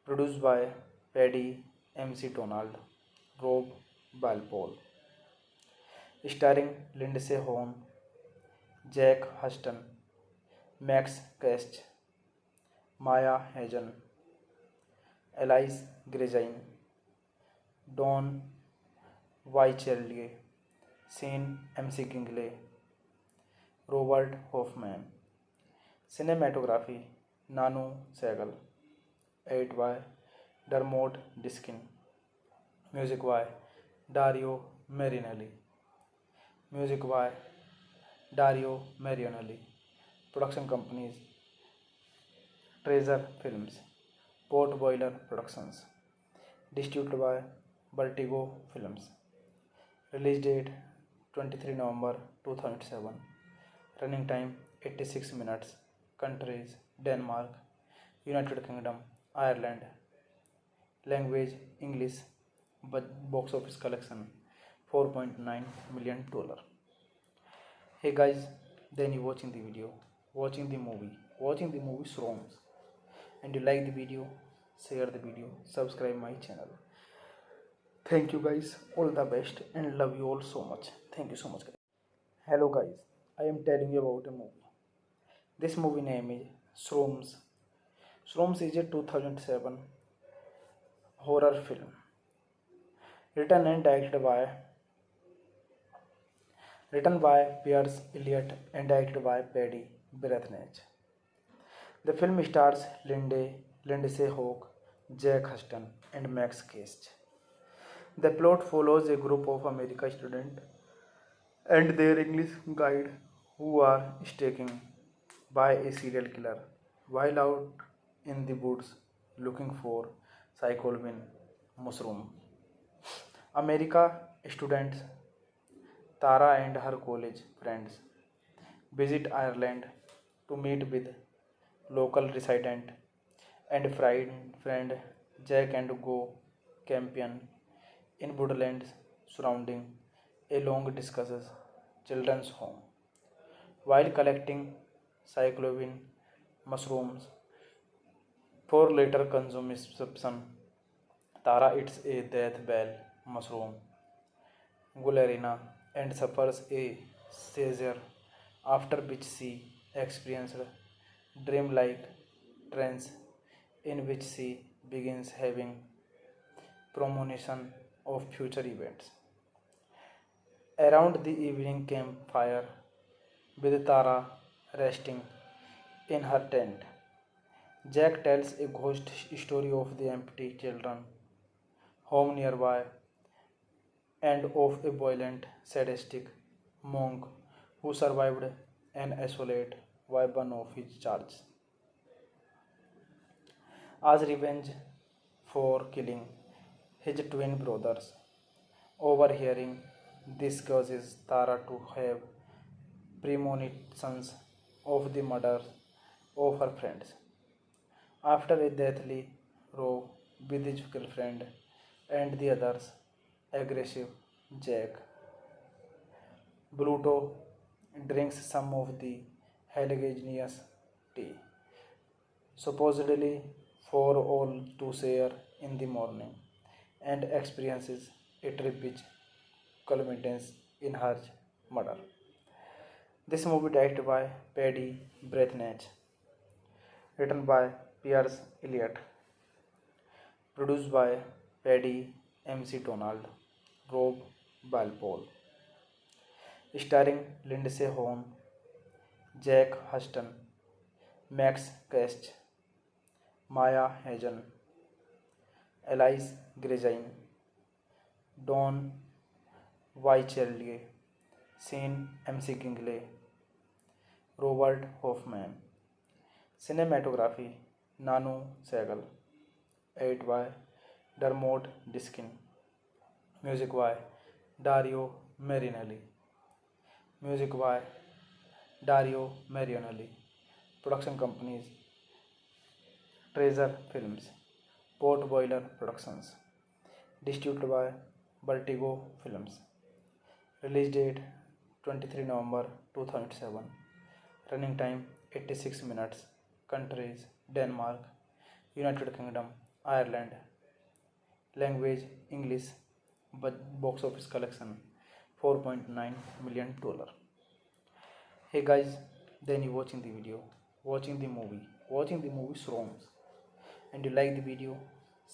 produced by Paddy MC Donald, Rob Balpole, starring Lindsay Vonn, Jack Huston, Max Kast, Maya Hagen, Elise Grejain, Don Wycherley, Sean MC Gingley, Robert Hoffman. Cinematography Nanu Segal. Edit by Dermot Diskin. Music by Dario Marinelli. Music by Dario Marinelli. Production companies Treasure Films, Port Boiler Productions. Distributed by Vertigo Films. Release date 23 November 2007. Running time 86 minutes. Countries Denmark, United Kingdom, Ireland. Language English. Box office collection $4.9 million. Hey guys, then you watching the video, watching the movie Shroms, and you like the video, share the video, subscribe my channel. Thank you guys, all the best, and love you all so much. Thank you so much guys. Hello guys, I am telling you about a movie. This movie name is Shroms. Shroms is a 2007 horror film written and directed by Pierce Elliott and directed by Paddy Brethnach. The film stars Lindsay Hawk, Jack Huston, and Max Cast. The plot follows a group of American students and their English guide who are stalking by a serial killer while out in the woods looking for psilocybin mushroom. America students Tara and her college friends visit Ireland to meet with local resident and friend Jack and go camping in woodlands surrounding a long discusses children's home. While collecting psilocybin mushrooms for later consumption, Tara eats a death bell mushroom, Gularina, and suffers a seizure, after which she experienced dreamlike trance in which she begins having premonition of future events. Around the evening campfire, with Tara resting in her tent, Jack tells a ghost story of the empty children home nearby and of a violent, sadistic monk who survived an assault by one of his charges. As revenge for killing his twin brothers, overhearing this causes Tara to have premonitions of the murder of her friends. After a deathly row with his girlfriend and the others, aggressive Jack Bluto drinks some of the Heligineous tea, supposedly for all to share in the morning, and experiences a trip which culminates in her murder. This movie directed by Paddy Brethnach, written by Pierce Elliott, produced by Paddy MC Donald, Rob Balpole, starring Lindsay Hone, Jack Huston, Max Cast, Maya Hagen, Elise Grejain, Don Wycherley, Sean MC Gingley, Robert Hoffman. Cinematography Nanu Segal. Edit by Dermot Diskin. Music by Dario Marinelli. Music by Dario Marinelli. Production companies Treasure Films, Port Boiler Productions. Distributed by Vertigo Films. Release date 23 November 2007. Running time 86 minutes. Countries Denmark, United Kingdom, Ireland. Language English. Box office collection $4.9 million. Hey guys, then you watching the video, watching the movie Shroms, and you like the video,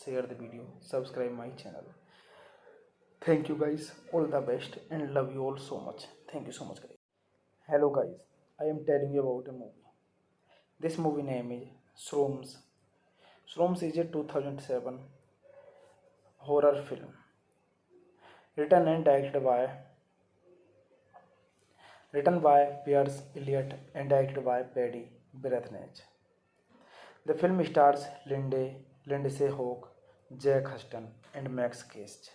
share the video, subscribe my channel. Thank you guys, all the best, and love you all so much. Thank you so much, guys. Hello guys, I am telling you about a movie. This movie name is Shroms. Shroms is a 2007 horror film written and directed by Pierce Elliott and directed by Paddy Brethnach. The film stars Lindsay Hawk, Jack Huston, and Max Cast.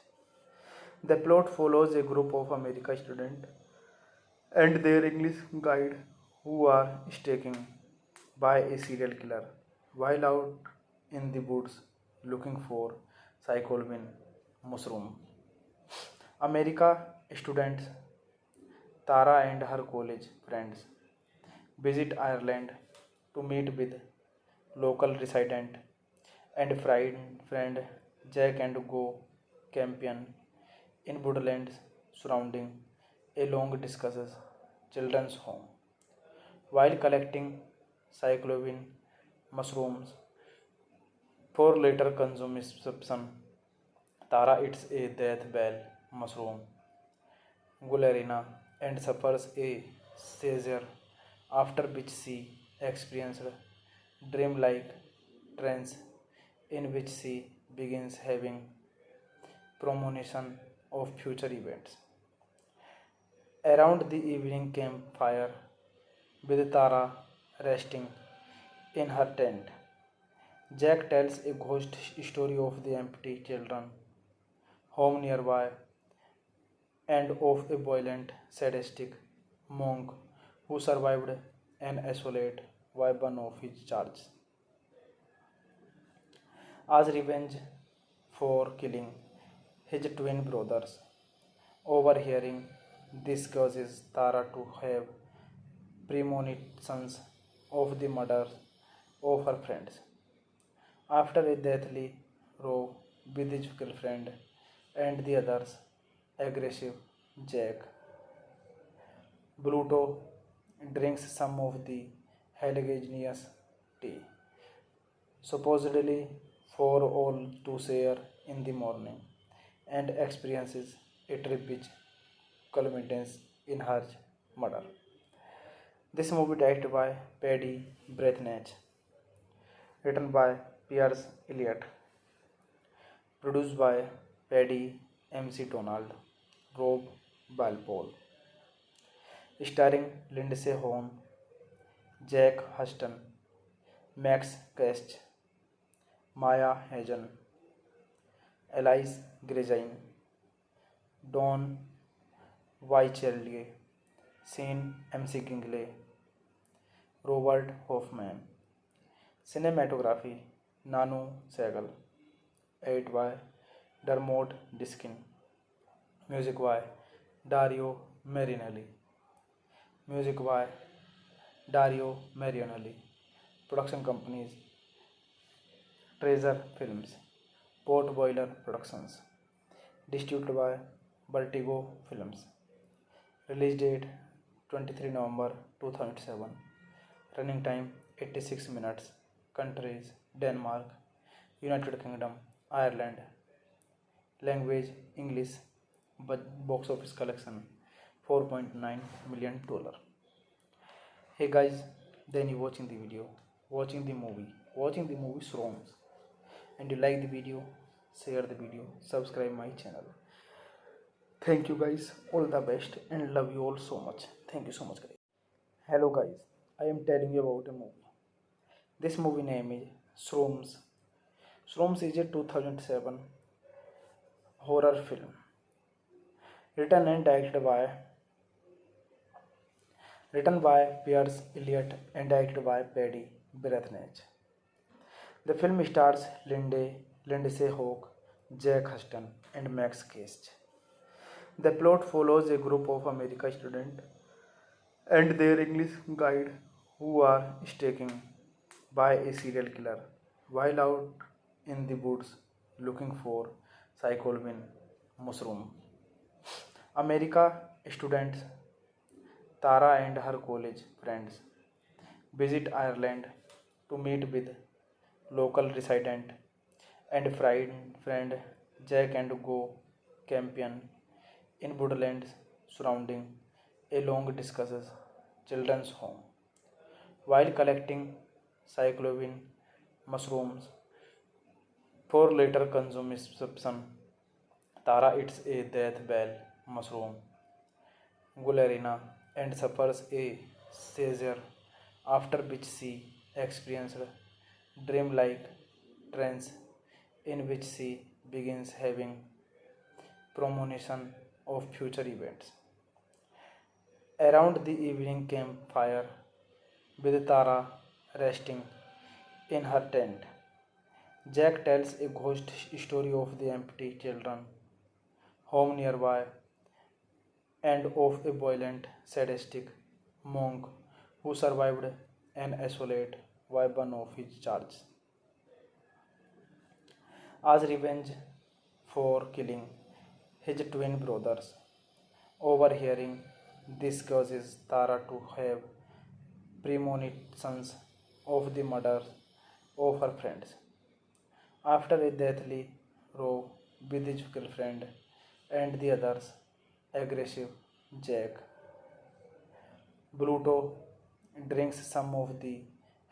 The plot follows a group of American students and their English guide who are stalked by a serial killer while out in the woods looking for psilocybin mushroom. America students Tara and her college friends visit Ireland to meet with local resident and friend Jack and go camping in woodlands surrounding a long discusses children's home. While collecting psilocybin mushrooms for later consumption, Tara eats a death bell mushroom, Gularina, and suffers a seizure, after which she experienced dreamlike trance in which she begins having premonition of future events. Around the evening campfire, with Tara resting in her tent, Jack tells a ghost story of the empty children home nearby and of a violent, sadistic monk who survived an assault by one of his charges. As revenge for killing his twin brothers, overhearing this causes Tara to have premonitions of the murder of her friends. After a deathly row with his girlfriend and the others, aggressive Jack Bluto drinks some of the Heligineous tea, supposedly for all to share in the morning, and experiences a trip which culminates in her murder. This movie directed by Paddy Brethnach, written by Pierce Elliott, produced by Paddy MC Donald, Rob Balpole, starring Lindsay Hohn, Jack Huston, Max Cast, Maya Hagen, Elise Gregine, Don Weichelier, Sean MC Kingley, Robert Hoffman. Cinematography Nanu Segal, edited by Dermot Diskin. Music by Dario Marinelli. Music by Dario Marinelli. Production companies Treasure Films, Port Boiler Productions. Distributed by Vertigo Films. Release date 23 November 2007. Running time 86 minutes. Countries Denmark, United Kingdom, Ireland. Language English. Box office collection $4.9 million. Hey guys, then you watching the video, watching the movie Shroms, and you like the video, share the video, subscribe my channel. Thank you guys, all the best, and love you all so much. Thank you so much guys. Hello guys, I am telling you about a movie. This movie name is Shroms. Shroms is a 2007 horror film written and written by Pierce Elliott and directed by Paddy Brethnach. The film stars Lindsay Hawk, Jack Huston, and Max Cast. The plot follows a group of American students and their English guide who are stalked by a serial killer while out in the woods looking for psilocybin mushroom. America students Tara and her college friends visit Ireland to meet with local resident and friend Jack and go campaign in woodlands surrounding a long discusses children's home. While collecting cyclovine mushrooms for later consumption, Tara eats a death bell mushroom, Gularina, and suffers a seizure, after which she experienced dreamlike trance in which she begins having premonition of future events. Around the evening campfire, with Tara resting in her tent, Jack tells a ghost story of the empty children home nearby and of a violent, sadistic monk who survived an assault by one of his charges. As revenge for killing his twin brothers. Overhearing this causes Tara to have premonitions of the murder of her friends. After a deathly row with his girlfriend and the others, aggressive Jack, Bluto drinks some of the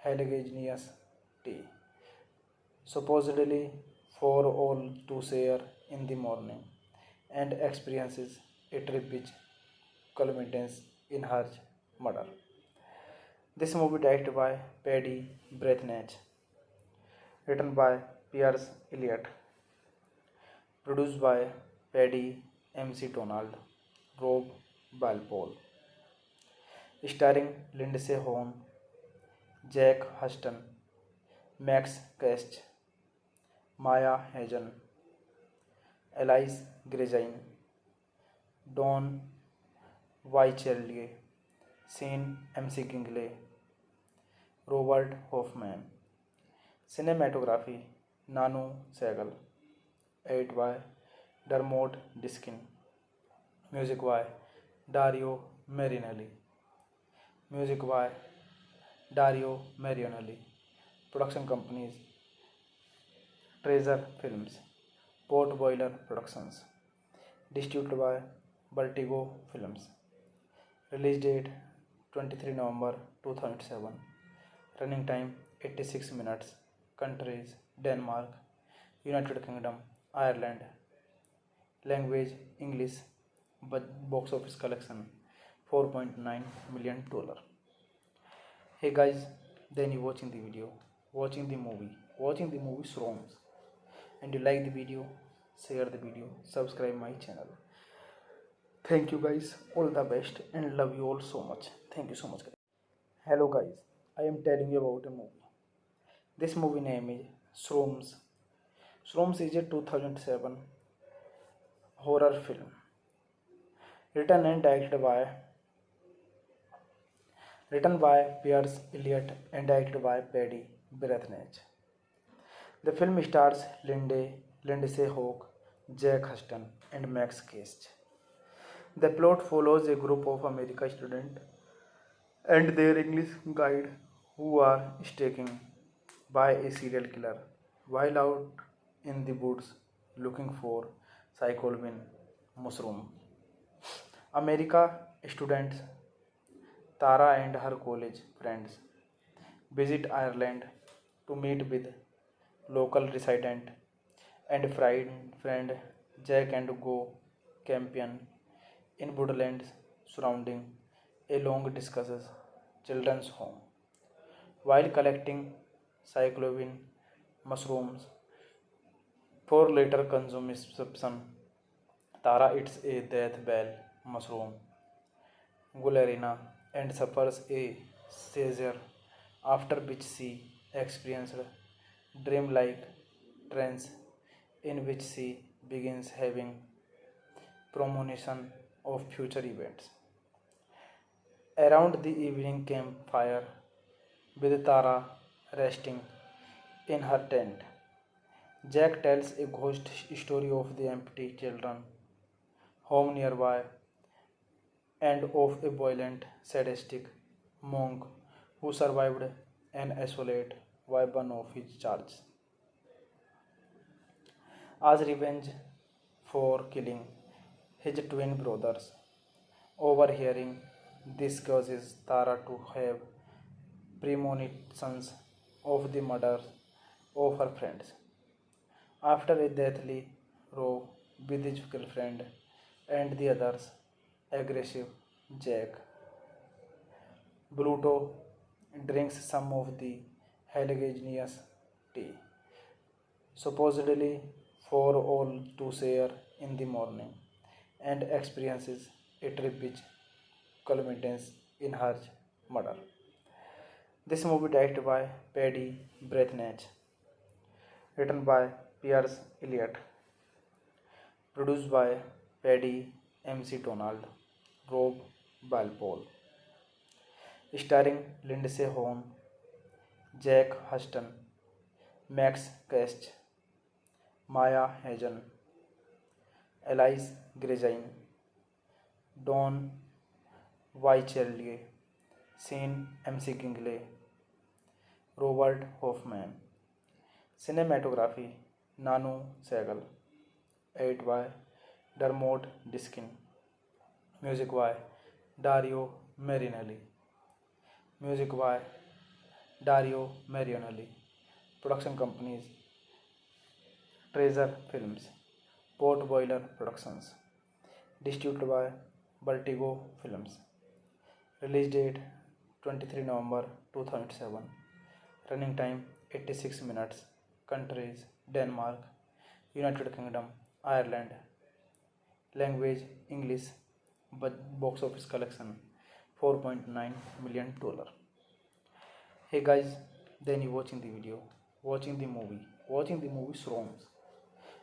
Heligineous tea, supposedly for all to share in the morning, and experiences a trip which culminates in her murder. This movie directed by Paddy Breathnach, written by Piers Elliott, produced by Paddy MC Donald, Rob Balpole, starring Lindsay Vonn, Jack Huston, Max Kast, Maya Hagen, Elise Grezine, Don Wycherley, Sean MC Gingley, Robert Hoffman. Cinematography Nanu Segal, edited by Dermot Diskin, music by Dario Marinelli, music by Dario Marinelli, production companies Treasure Films, Port Boiler Productions, distributed by Vertigo Films. Release date 23 November 2007. Running time 86 minutes. Countries Denmark, United Kingdom, Ireland. Language English. Box office collection $4.9 million. Hey guys, then you watching the video, watching the movie Shroms, and you like the video, share the video, subscribe my channel. Thank you guys, all the best, and love you all so much. Thank you so much guys. Hello guys, I am telling you about a movie. This movie name is Shroms. Shroms is a 2007 horror film written and directed by Piers Elliott and directed by Paddy Breathnach. The film stars Lindsay Hawk, Jack Huston, and Max Kast. The plot follows a group of American students and their English guide who are stalking by a serial killer while out in the woods looking for psilocybin mushroom. America students Tara and her college friends visit Ireland to meet with local resident and friend Jack and go campaign in woodlands surrounding a long discusses children's home. While collecting psilocybin mushrooms for later consumption, Tara eats a death bell mushroom, Gularina, and suffers a seizure, after which she experienced dreamlike trance in which she begins having premonition of future events. Around the evening campfire, with Tara resting in her tent, Jack tells a ghost story of the empty children home nearby and of a violent, sadistic monk who survived an assault weapon of his charge. As revenge for killing his twin brothers. Overhearing this causes Tara to have premonitions of the murder of her friends. After a deathly row with his girlfriend and the others, aggressive Jack, Bluto drinks some of the Heligineous tea, supposedly for all to share in the morning, and experiences a trip which culminates in her murder. This movie directed by Paddy Breathnach, written by Piers Elliott, produced by Paddy MC Donald, Rob Balpole, starring Lindsay Vonn, Jack Huston, Max Kast, Maya Hagen, Elise Grezine, Don Wycherley, Sean MC Kingley, Robert Hoffman. Cinematography Nanu Sehgal, edited by Dermot Diskin, music by Dario Marinelli, music by Dario Marinelli, production companies Treasure Films, Port Boiler Productions, distributed by Vertigo Films. Release date 23 November 2007. Running time 86 minutes. Countries Denmark, United Kingdom, Ireland. Language English. Box office collection $4.9 million. Hey guys, then you watching the video, watching the movie Shroms,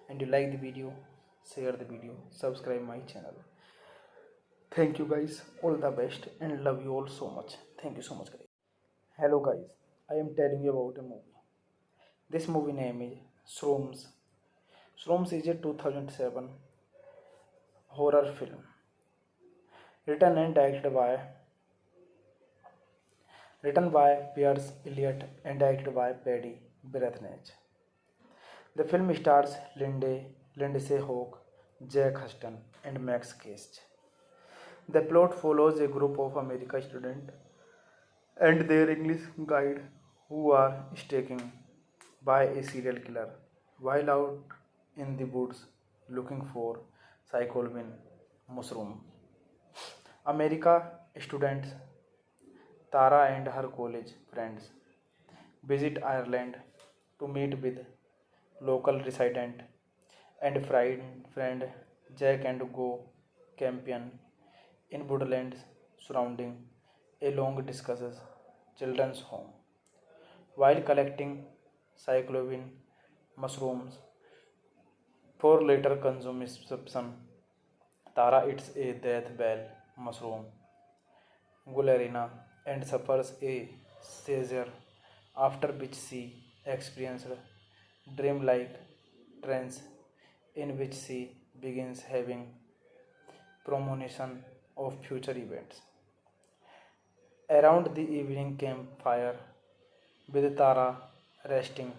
and you like the video, share the video, subscribe my channel. Thank you guys, all the best, and love you all so much. Thank you so much guys. Hello guys, I am telling you about a movie. This movie name is Shroms. Shroms is a 2007 horror film written and written by Piers Elliott and directed by Paddy Breathnach. The film stars Lindsay Hawk, Jack Huston, and Max Kast. The plot follows a group of American students and their English guide who are stalked by a serial killer while out in the woods looking for psilocybin mushroom. America students Tara and her college friends visit Ireland to meet with local resident and friend Jack and go camping in woodlands surrounding a long discusses children's home. While collecting psilocybin mushrooms for later consumption, Tara eats a death bell mushroom, Gularina, and suffers a seizure, after which she experienced dreamlike trance in which she begins having premonition of future events. Around the evening campfire, with Tara resting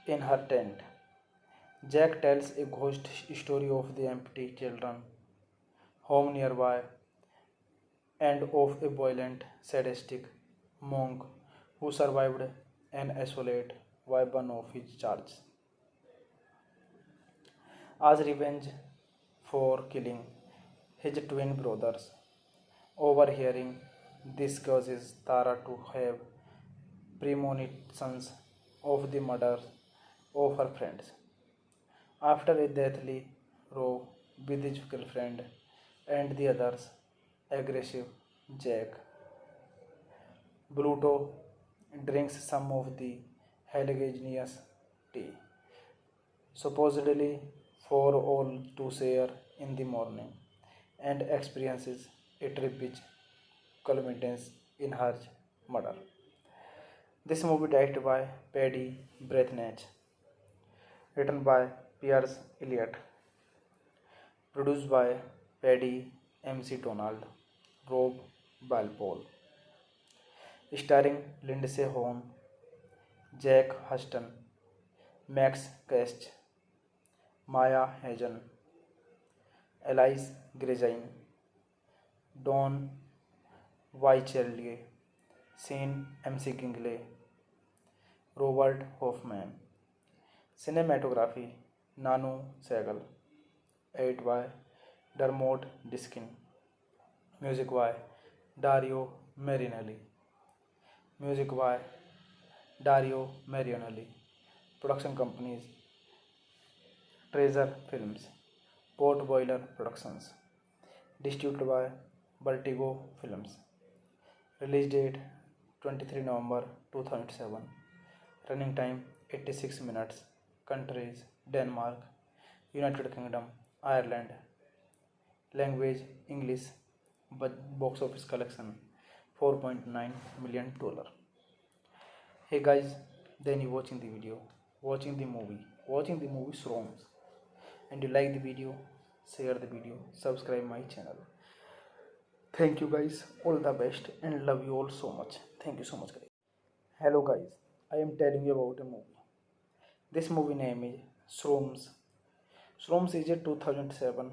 in her tent, Jack tells a ghost story of the empty children home nearby and of a violent, sadistic monk who survived an assault weapon of his charge. As revenge for killing his twin brothers, overhearing this causes Tara to have premonitions of the murder of her friends. After a deathly row with his girlfriend and the others, aggressive Jack, Bluto drinks some of the Heligineous tea, supposedly for all to share in the morning, and experiences a trip which culminates in her murder. This movie directed by Paddy Breathnach, written by Piers Elliott, produced by Paddy MC Donald, Rob Balpole, starring Lindsay Vonn, Jack Huston, Max Kest, Maya Hagen, Elise Gregine, Don Wycherley, Sean MC Kingley, Robert Hoffman. Cinematography Nanu Segal. 8 by Dermot Diskin. Music by Dario Marinelli. Music by Dario Marinelli. Production companies Treasure Films, Port Boiler Productions. Distributed by Vertigo Films. Release date 23 November 2007. Running time 86 minutes. Countries Denmark, United Kingdom, Ireland. Language English. Box office collection $4.9 million. Hey guys, then you watching the video, watching the movie Shroms, and you like the video, share the video, subscribe my channel. Thank you guys, all the best, and love you all so much. Thank you so much guys. Hello guys, I am telling you about a movie. This movie name is Shroms. Shroms is a 2007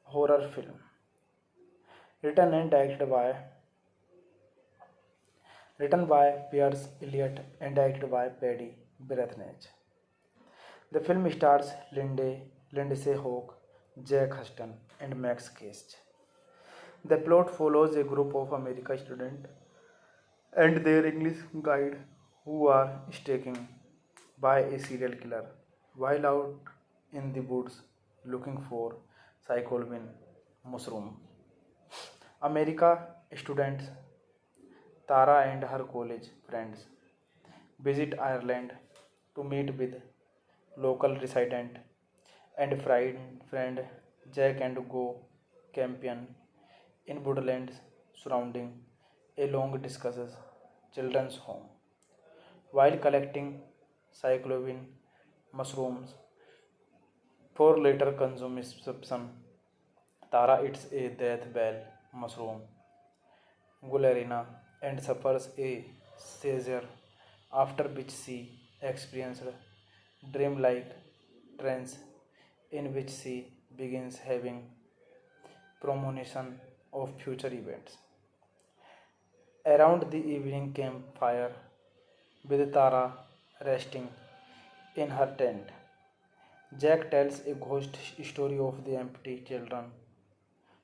horror film written and directed by Pierce Elliott and directed by Paddy Brethnach. The film stars Lindsay Hawk, Jack Huston, and Max Kest. The plot follows a group of American students and their English guide who are stalking by a serial killer while out in the woods looking for psilocybin mushroom. America students Tara and her college friends visit Ireland to meet with local resident and friend Jack and go camping in woodlands surrounding a long discusses children's home. While collecting psilocybin mushrooms for later consumption, Tara eats a death bell mushroom, Gularina, and suffers a seizure, after which she experienced dreamlike trance in which she begins having premonition of future events. Around the evening campfire, with Tara resting in her tent, Jack tells a ghost story of the empty children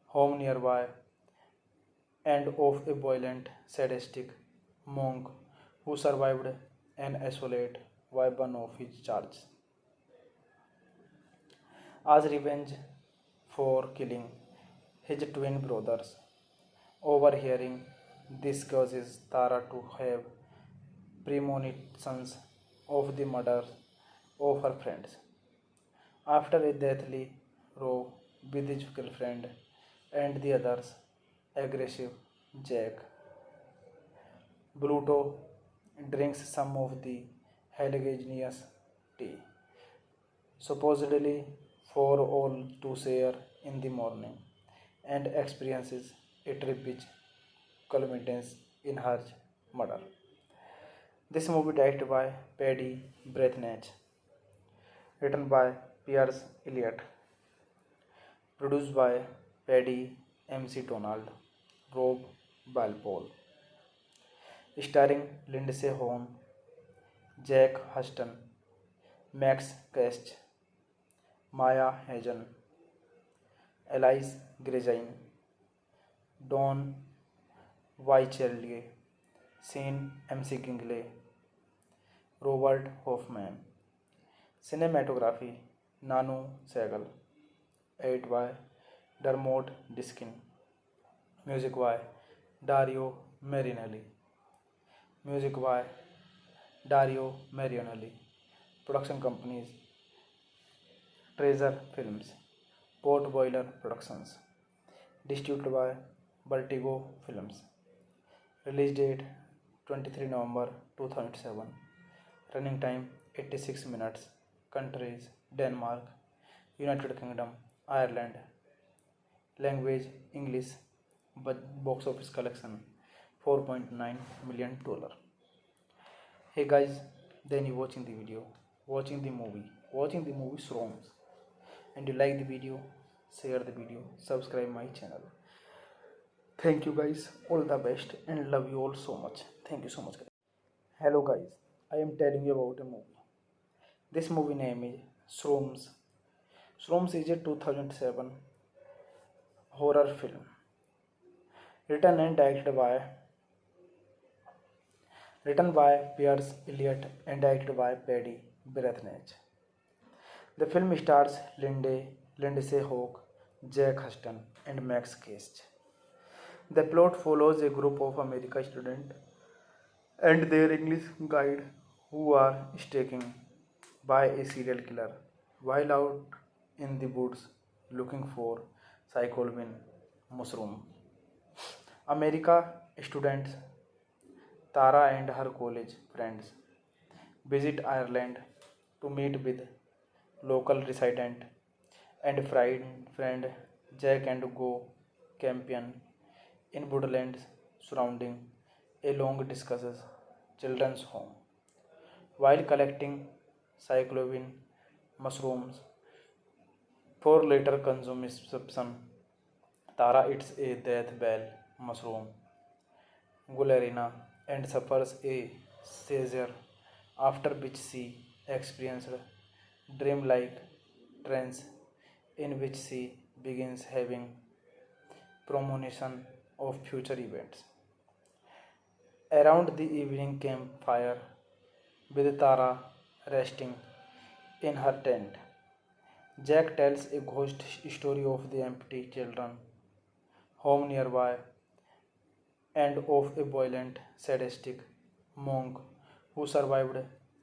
home nearby and of a violent, sadistic monk who survived an assault by one of his charges. As revenge for killing his twin brothers, overhearing this causes Tara to have premonitions of the murder of her friends. After a deathly row with his girlfriend and the others, aggressive Jack Bluto drinks some of the Heligineous tea, supposedly for all to share in the morning, and experiences a trip which culminates in her murder. This movie directed by Paddy Brethnach, written by Pierce Elliott, produced by Paddy MC Donald, Rob Walpole, starring Lindsay Vonn, Jack Huston, Max Kest, Maya Hagen, Elise Gregine, Don Wycherley, Sean MC Kingley, Robert Hoffman. Cinematography Nanu Segal. 8 by Dermot Diskin. Music by Dario Marinelli. Music by Dario Marinelli. Production companies Treasure Films, Port Boiler Productions. Distributed by Vertigo Films. Release date 23 November 2007. Running time 86 minutes. Countries Denmark, United Kingdom, Ireland. Language English. Box office collection $4.9 million. Hey guys, then you watching the video, watching the movie Shroms, and you like the video, share the video, subscribe my channel. Thank you guys, all the best, and love you all so much. Thank you so much, guys. Hello guys, I am telling you about a movie. This movie name is Shroms. Shroms is a 2007 horror film written and directed by Pierce Elliott and directed by Paddy Brethnach. The film stars Lindsay Hawk, Jack Huston, and Max Cast. The plot follows a group of American students and their English guide who are stalking by a serial killer while out in the woods looking for psilocybin mushroom. America students Tara and her college friends visit Ireland to meet with local resident and friend Jack and go camping in woodlands surrounding a long discusses children's home. While collecting psilocybin mushrooms for later consumption, Tara eats a death bell mushroom, Gularina, and suffers a seizure, after which she experienced dreamlike trance in which she begins having premonition of future events. Around the evening campfire, with Tara resting in her tent, Jack tells a ghost story of the empty children home nearby and of a violent, sadistic monk who survived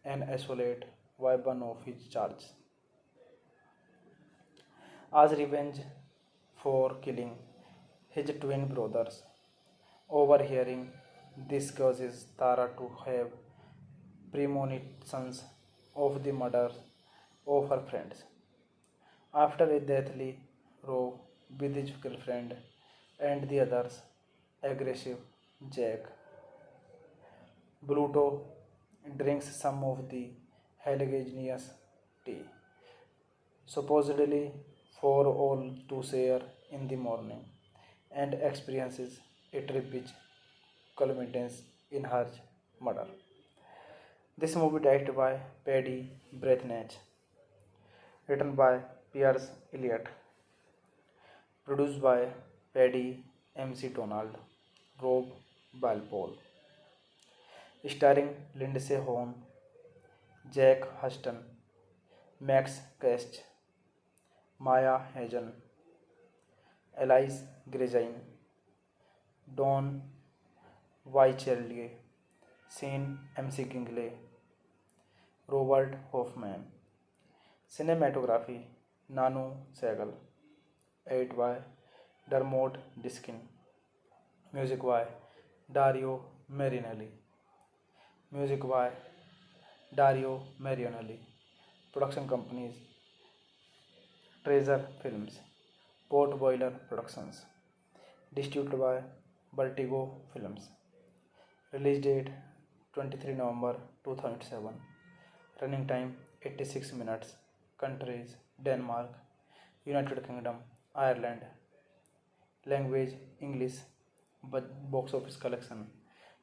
an assault by one of his charges. As revenge for killing his twin brothers, overhearing this causes Tara to have premonitions of the murder of her friends. After a deathly row with his girlfriend and the others, aggressive Jack Bluto drinks some of the Heligineous tea, supposedly for all to share in the morning, and experiences a trip which culminates in her murder. This movie directed by Paddy Brethnach, written by Pierce Elliott, produced by Paddy MC Donald, Rob Walpole, starring Lindsay Hone, Jack Huston, Max Cast, Maya Hagen, Elise Grezine, Don Wycherley, Sean MC Kingley, Robert Hoffman. Cinematography Nanu Segal, edited by Dermot Diskin, music by Dario Marinelli, music by Dario Marinelli, production companies Treasure Films, Port Boiler Productions, distributed by Vertigo Films. Release date 23 November 2007. Running time 86 minutes. Countries Denmark, United Kingdom, Ireland. Language English. Box office collection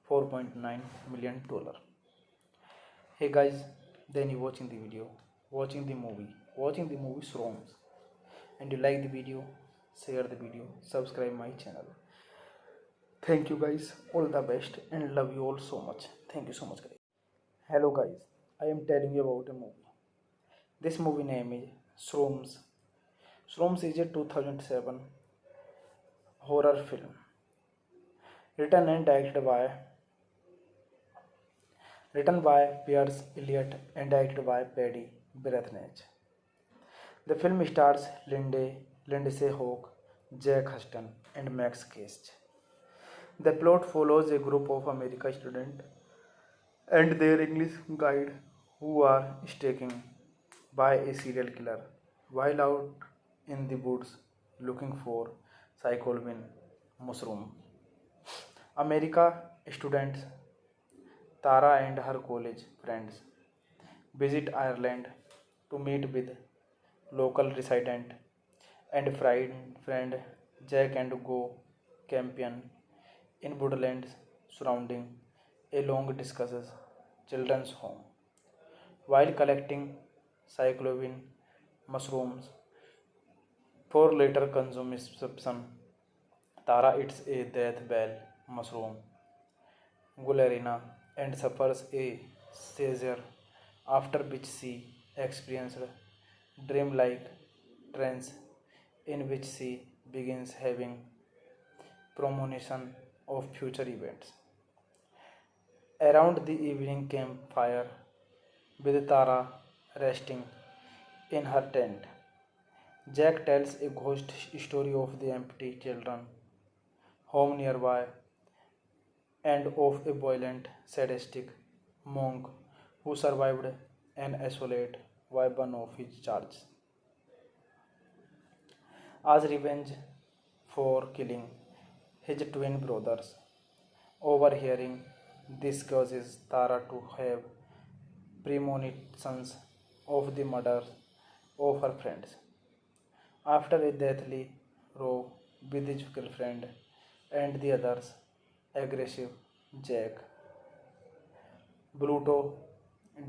$4.9 million. Hey guys, then you watching the video, watching the movie Shroms, and you like the video, share the video, subscribe my channel. Thank you guys, all the best, and love you all so much. Thank you so much, guys. Hello guys, I am telling you about a movie. This movie name is Shroms. Shroms is a 2007 horror film written and written by Pierce Elliott and directed by Paddy Brethnach. The film stars Lindsay Hawk, Jack Huston, and Max Cast. The plot follows a group of American students and their English guide who are stalking by a serial killer while out in the woods looking for psilocybin mushroom. America students Tara and her college friends visit Ireland to meet with local resident and friend Jack and go camping in woodlands surrounding a long discusses children's home. While collecting cyclovine mushrooms for later consumption, Tara eats a death bell mushroom, Gularina, and suffers a seizure, after which she experienced dreamlike trance in which she begins having premonition of future events. Around the evening campfire, with Tara resting in her tent, Jack tells a ghost story of the empty children home nearby and of a violent, sadistic monk who survived an assault by one of his charges. As revenge for killing his twin brothers, overhearing this causes Tara to have premonitions of the murder of her friends. After a deathly row with his girlfriend and the others, aggressive Jack Bluto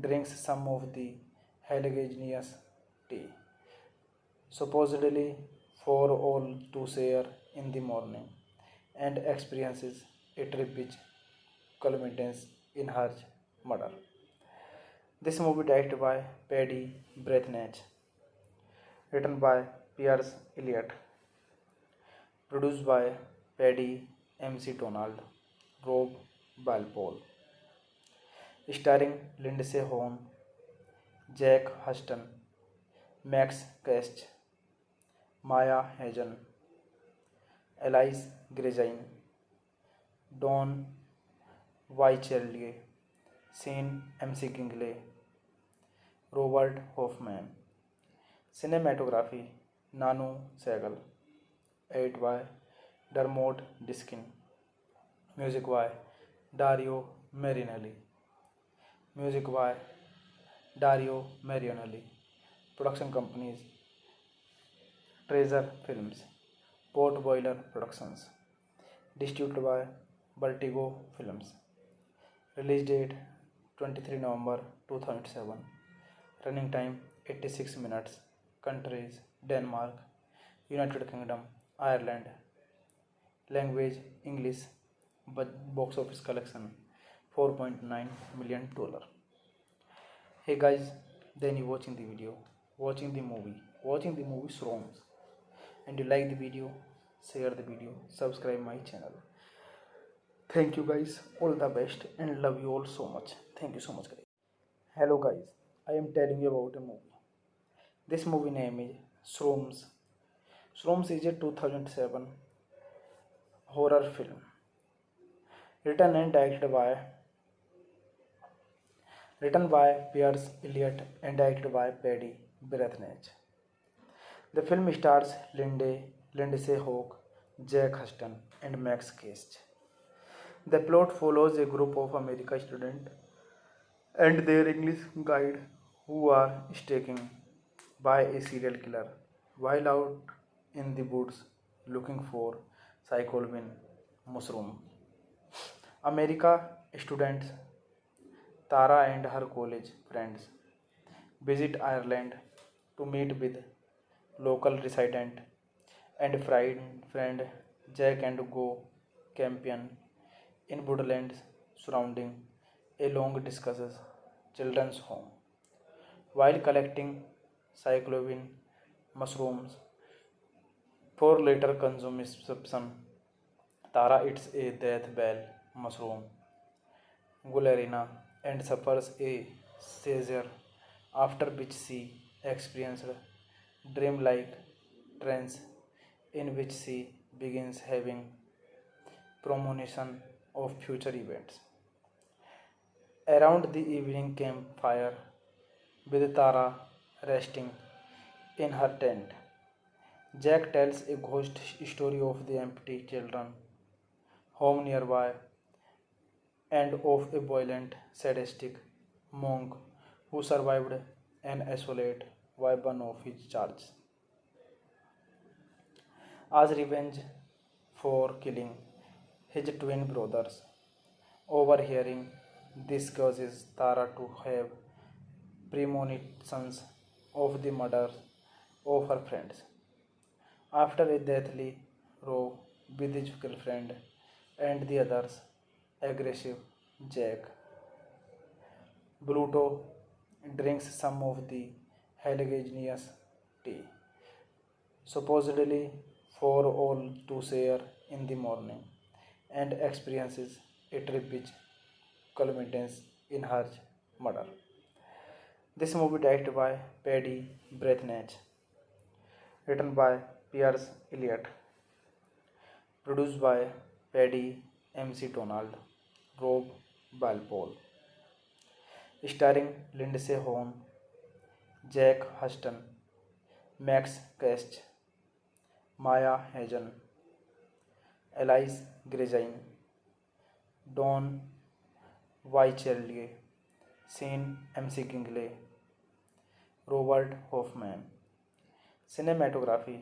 drinks some of the Heligineous tea, supposedly for all to share in the morning, and experiences a trip which culminates in her murder. This movie directed by Paddy Breathnach, written by Piers Elliott, produced by Paddy MC Donald, Rob Balpole, starring Lindsay Vonn, Jack Huston, Max Kast, Maya Hagen, Elise Grezine, Don Wycherley, Sean MC Kingley, Robert Hoffman. Cinematography Nanu Segal, edited by Dermot Diskin, music by Dario Marinelli, music by Dario Marianelli, production companies Treasure Films, Port Boiler Productions, distributed by Vertigo Films. Release date 23 November 2007. Running time 86 minutes. Countries Denmark, United Kingdom, Ireland. Language English. Box office collection $4.9 million. Hey guys, then you watching the video, watching the movie Shroms, and you like the video, share the video, subscribe my channel. Thank you guys, all the best, and love you all so much. Thank you so much guys. Hello guys, I am telling you about a movie. This movie name is Shroms. Shroms is a 2007 horror film written and directed by Piers Elliott and directed by Paddy Breathnach. The film stars Lindsay Hawk, Jack Huston, and Max Kast. The plot follows a group of American students and their English guide who are stalking by a serial killer while out in the woods looking for psilocybin mushroom. America students Tara and her college friends visit Ireland to meet with local resident and friend Jack and go camping in woodlands surrounding a long discusses children's home. While collecting psilocybin mushrooms for later consumption, Tara eats a death bell mushroom, Gularina, and suffers a seizure, after which she experienced dreamlike trance in which she begins having premonition of future events. Around the evening campfire, with Tara resting in her tent, Jack tells a ghost story of the empty children home nearby, and of a violent, sadistic monk who survived an assault weapon of his charge. As revenge for killing his twin brothers. Overhearing this causes Tara to have premonitions of the murder of her friends. After a deathly row with his girlfriend and the others, aggressive Jack, Bluto drinks some of the Heligagenous tea, supposedly for all to share in the morning, and experiences a trip which culminates in her murder. This movie directed by Paddy Breathnach, written by Piers Elliott, produced by Paddy MC Donald, Rob Balpole, starring Lindsay Vonn, Jack Huston, Max Kast, Maya Hagen, Elise Grezine, Don Wycherley, Sean MC Kingley, Robert Hoffman. Cinematography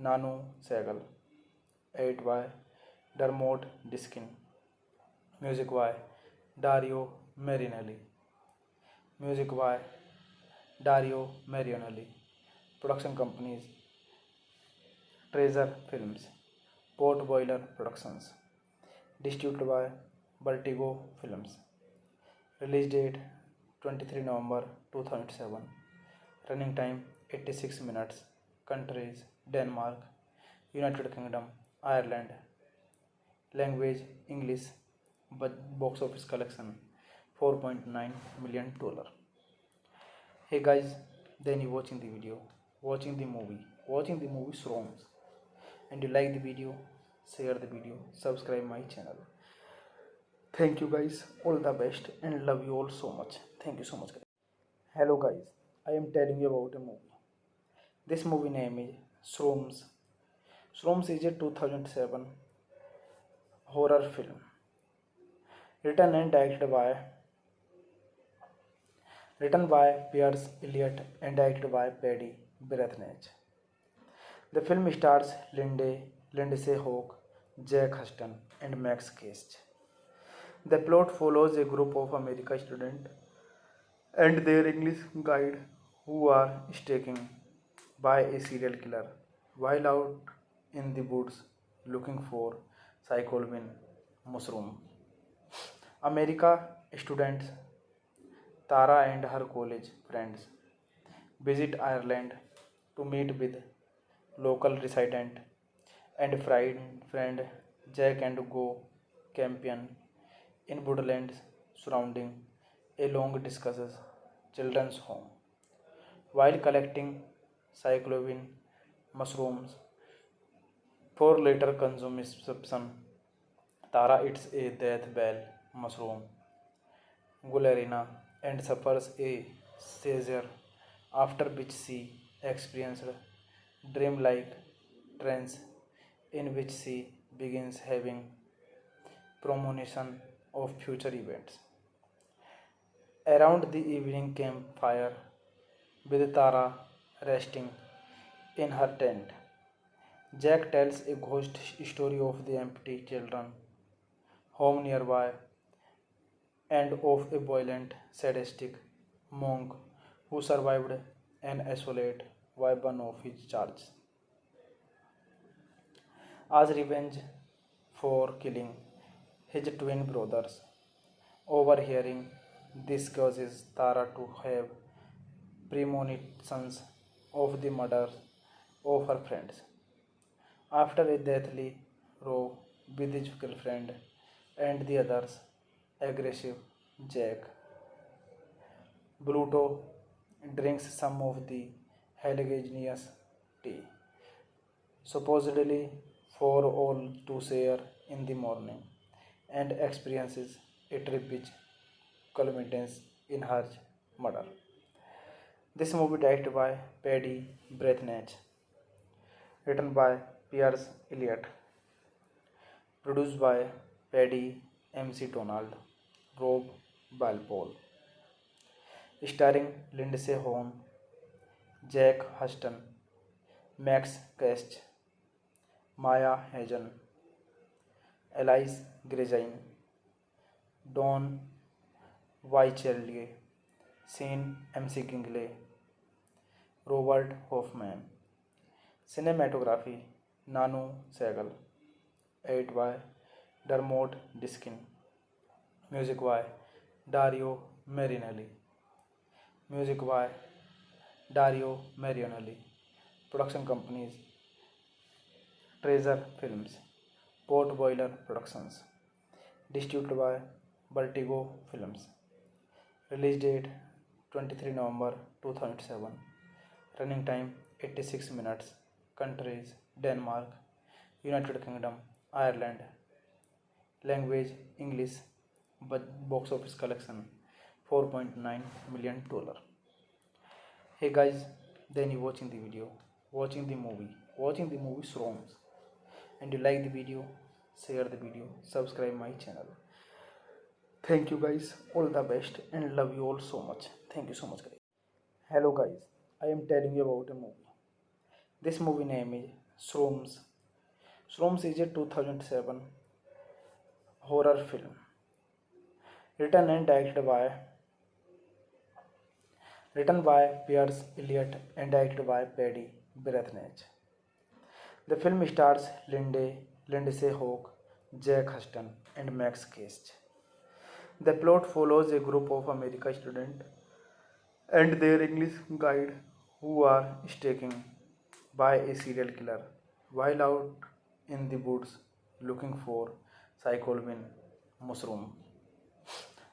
Nanu Segal, edited by Dermot Diskin, music by Dario Marinelli, music by Dario Marinelli, production companies Treasure Films, Port Boiler Productions, distributed by Vertigo Films. Release date 23 November 2007. Running time 86 minutes. Countries Denmark, United Kingdom, Ireland. Language English. Box office collection $4.9 million. Hey guys, then you watching the video, watching the movie Shroms, and you like the video, share the video, subscribe my channel. Thank you guys, all the best, and love you all so much. Thank you so much guys. Hello guys, I am telling you about a movie. This movie name is Shroms. Shroms is a 2007 horror film written and directed by Piers Elliott and directed by Paddy Breathnach. The film stars Lindsay Hawk, Jack Huston, and Max Kast. The plot follows a group of American students and their English guide who are stalking by a serial killer while out in the woods looking for psilocybin mushroom. America students Tara and her college friends visit Ireland to meet with local resident and friend Jack and go camping in woodlands surrounding a long discusses children's home. While collecting psilocybin mushrooms for later consumption, Tara eats a death bell mushroom, Gularina, and suffers a seizure, after which she experienced dreamlike trance in which she begins having premonition of future events. Around the evening campfire, with Tara resting in her tent, Jack tells a ghost story of the empty children home nearby and of a violent, sadistic monk who survived an assault weapon of his charge. As revenge for killing his twin brothers. Overhearing this causes Tara to have premonitions of the murder of her friends. After a deathly row with his girlfriend and the others, aggressive Jack, Bluto drinks some of the Heligagenous tea, supposedly for all to share in the morning, and experiences a trip which culminates in her murder. This movie directed by Paddy Breathnach, written by Piers Elliott, produced by Paddy MC Donald, Rob Balpole. Starring Lindsay Vonn, Jack Huston, Max Kast, Maya Hagen, Elise Grezine, Don Wycherley, Sean MC Kingley, Robert Hoffman. Cinematography Nanu Sehgal. Edit by Dermot Diskin. Music by Dario Marinelli. Music by Dario Marinelli. Production companies Treasure Films, Port Boiler Productions. Distributed by Vertigo Films. Release date 23 November 2007. Running time 86 minutes. Countries Denmark, United Kingdom, Ireland. Language English. Box office collection $4.9 million. Hey guys, then you watching the video, watching the movie Shroms, and you like the video, share the video, subscribe my channel. Thank you guys, all the best, and love you all so much. Thank you so much guys. Hello guys, I am telling you about a movie. This movie name is Shroms. Shroms is a 2007 horror film written and written by Pierce Elliott and directed by Paddy Brethnach. The film stars Lindsay Hawk, Jack Huston, and Max Kast. The plot follows a group of American students and their English guide who are stalked by a serial killer while out in the woods looking for psilocybin mushroom.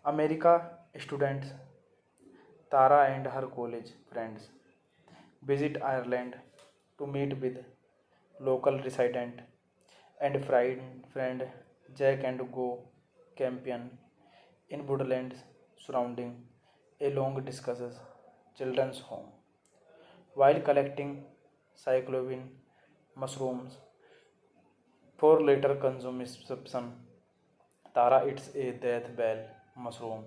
America students Tara and her college friends visit Ireland to meet with local resident and friend Jack and go camping in woodlands surrounding a long discusses children's home. While collecting psilocybin mushrooms for later consumption, Tara eats a death bell mushroom,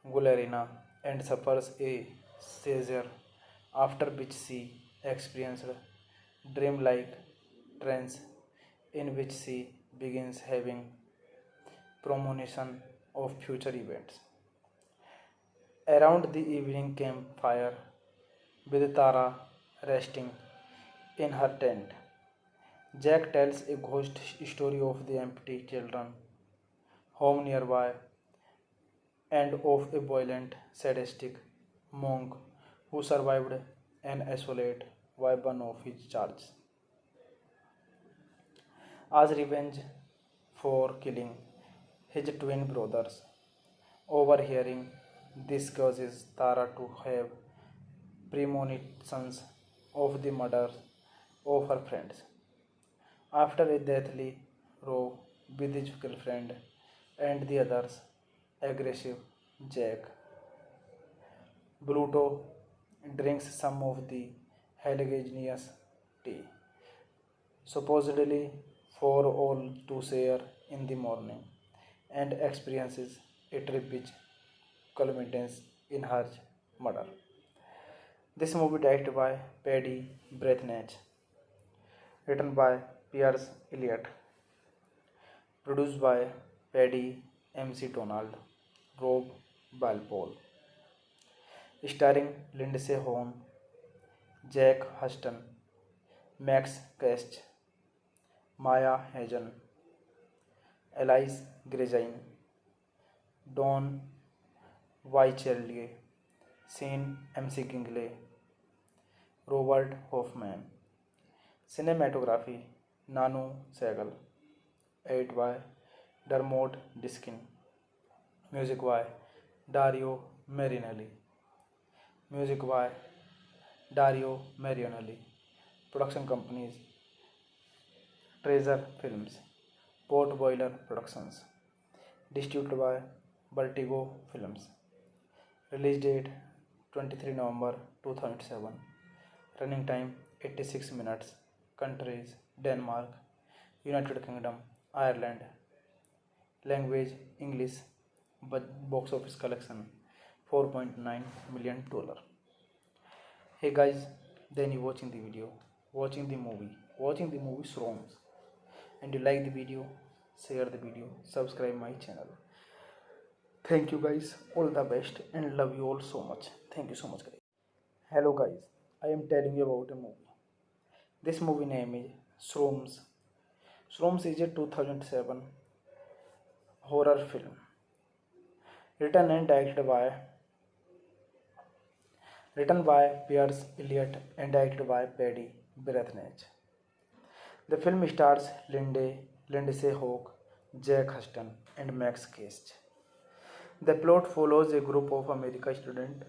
Gularina, and suffers a seizure, after which she experienced dreamlike trance in which she begins having premonition of future events. Around the evening campfire, with Tara resting in her tent, Jack tells a ghost story of the empty children home nearby and of a violent, sadistic monk who survived an assault by one of his charges. As revenge for killing his twin brothers, overhearing this causes Tara to have premonitions of the murder of her friends. After a deathly row with his girlfriend and the others, aggressive Jack Bluto drinks some of the Heligineous tea, supposedly for all to share in the morning, and experiences a trip which culminates in her murder. This movie directed by Paddy Brethnach, written by Pierce Elliott, produced by Paddy MC Donald, Rob Balpole, starring Lindsay Vonn, Jack Huston, Max Kast, Maya Hagen, Elise Grezine, Don Wycherley, Sean MC Kingley, Robert Hoffman. Cinematography Nanu Sehgal. Edit by Dermot Diskin. Music by Dario Marinelli. Music by Dario Marinelli. Production companies Treasure Films, Port Boiler Productions. Distributed by Vertigo Films. Release date 23 November 2007. Running time 86 minutes. Countries Denmark, United Kingdom, Ireland. Language English. Box office collection $4.9 million. Hey guys, then you watching the video, watching the movie Shroms, and you like the video, share the video, subscribe my channel. Thank you guys, all the best, and love you all so much. Thank you so much, guys. Hello guys, I am telling you about a movie. This movie name is Shroms. Shroms is a 2007 horror film written and directed by Pierce Elliott and directed by Paddy Brethnach. The film stars Lindsay Hawk, Jack Huston, and Max Cast. The plot follows a group of American students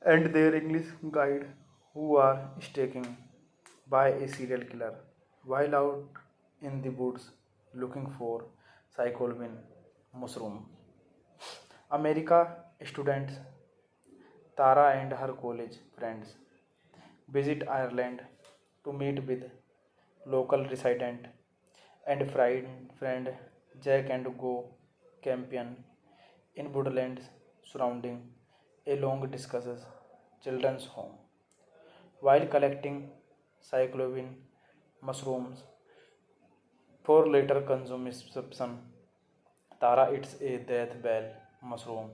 and their English guide who are stalking by a serial killer while out in the woods looking for psilocybin mushroom. America students Tara and her college friends visit Ireland to meet with local resident and friend Jack and go camping in woodlands surrounding a long discusses children's home. While collecting psilocybin mushrooms for later consumption, Tara eats a death bell mushroom,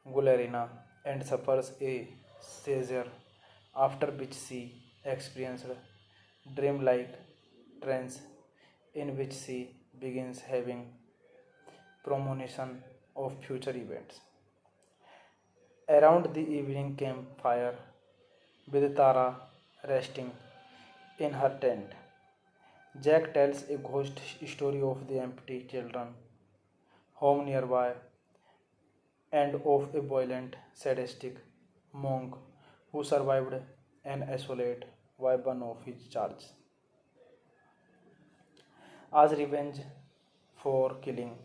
Gularina, and suffers a seizure, after which she experienced dreamlike trance in which she begins having premonition of future events. Around the evening campfire, with Tara resting in her tent, Jack tells a ghost story of the empty children home nearby and of a violent, sadistic monk who survived an assault by one of his charges. As revenge for killing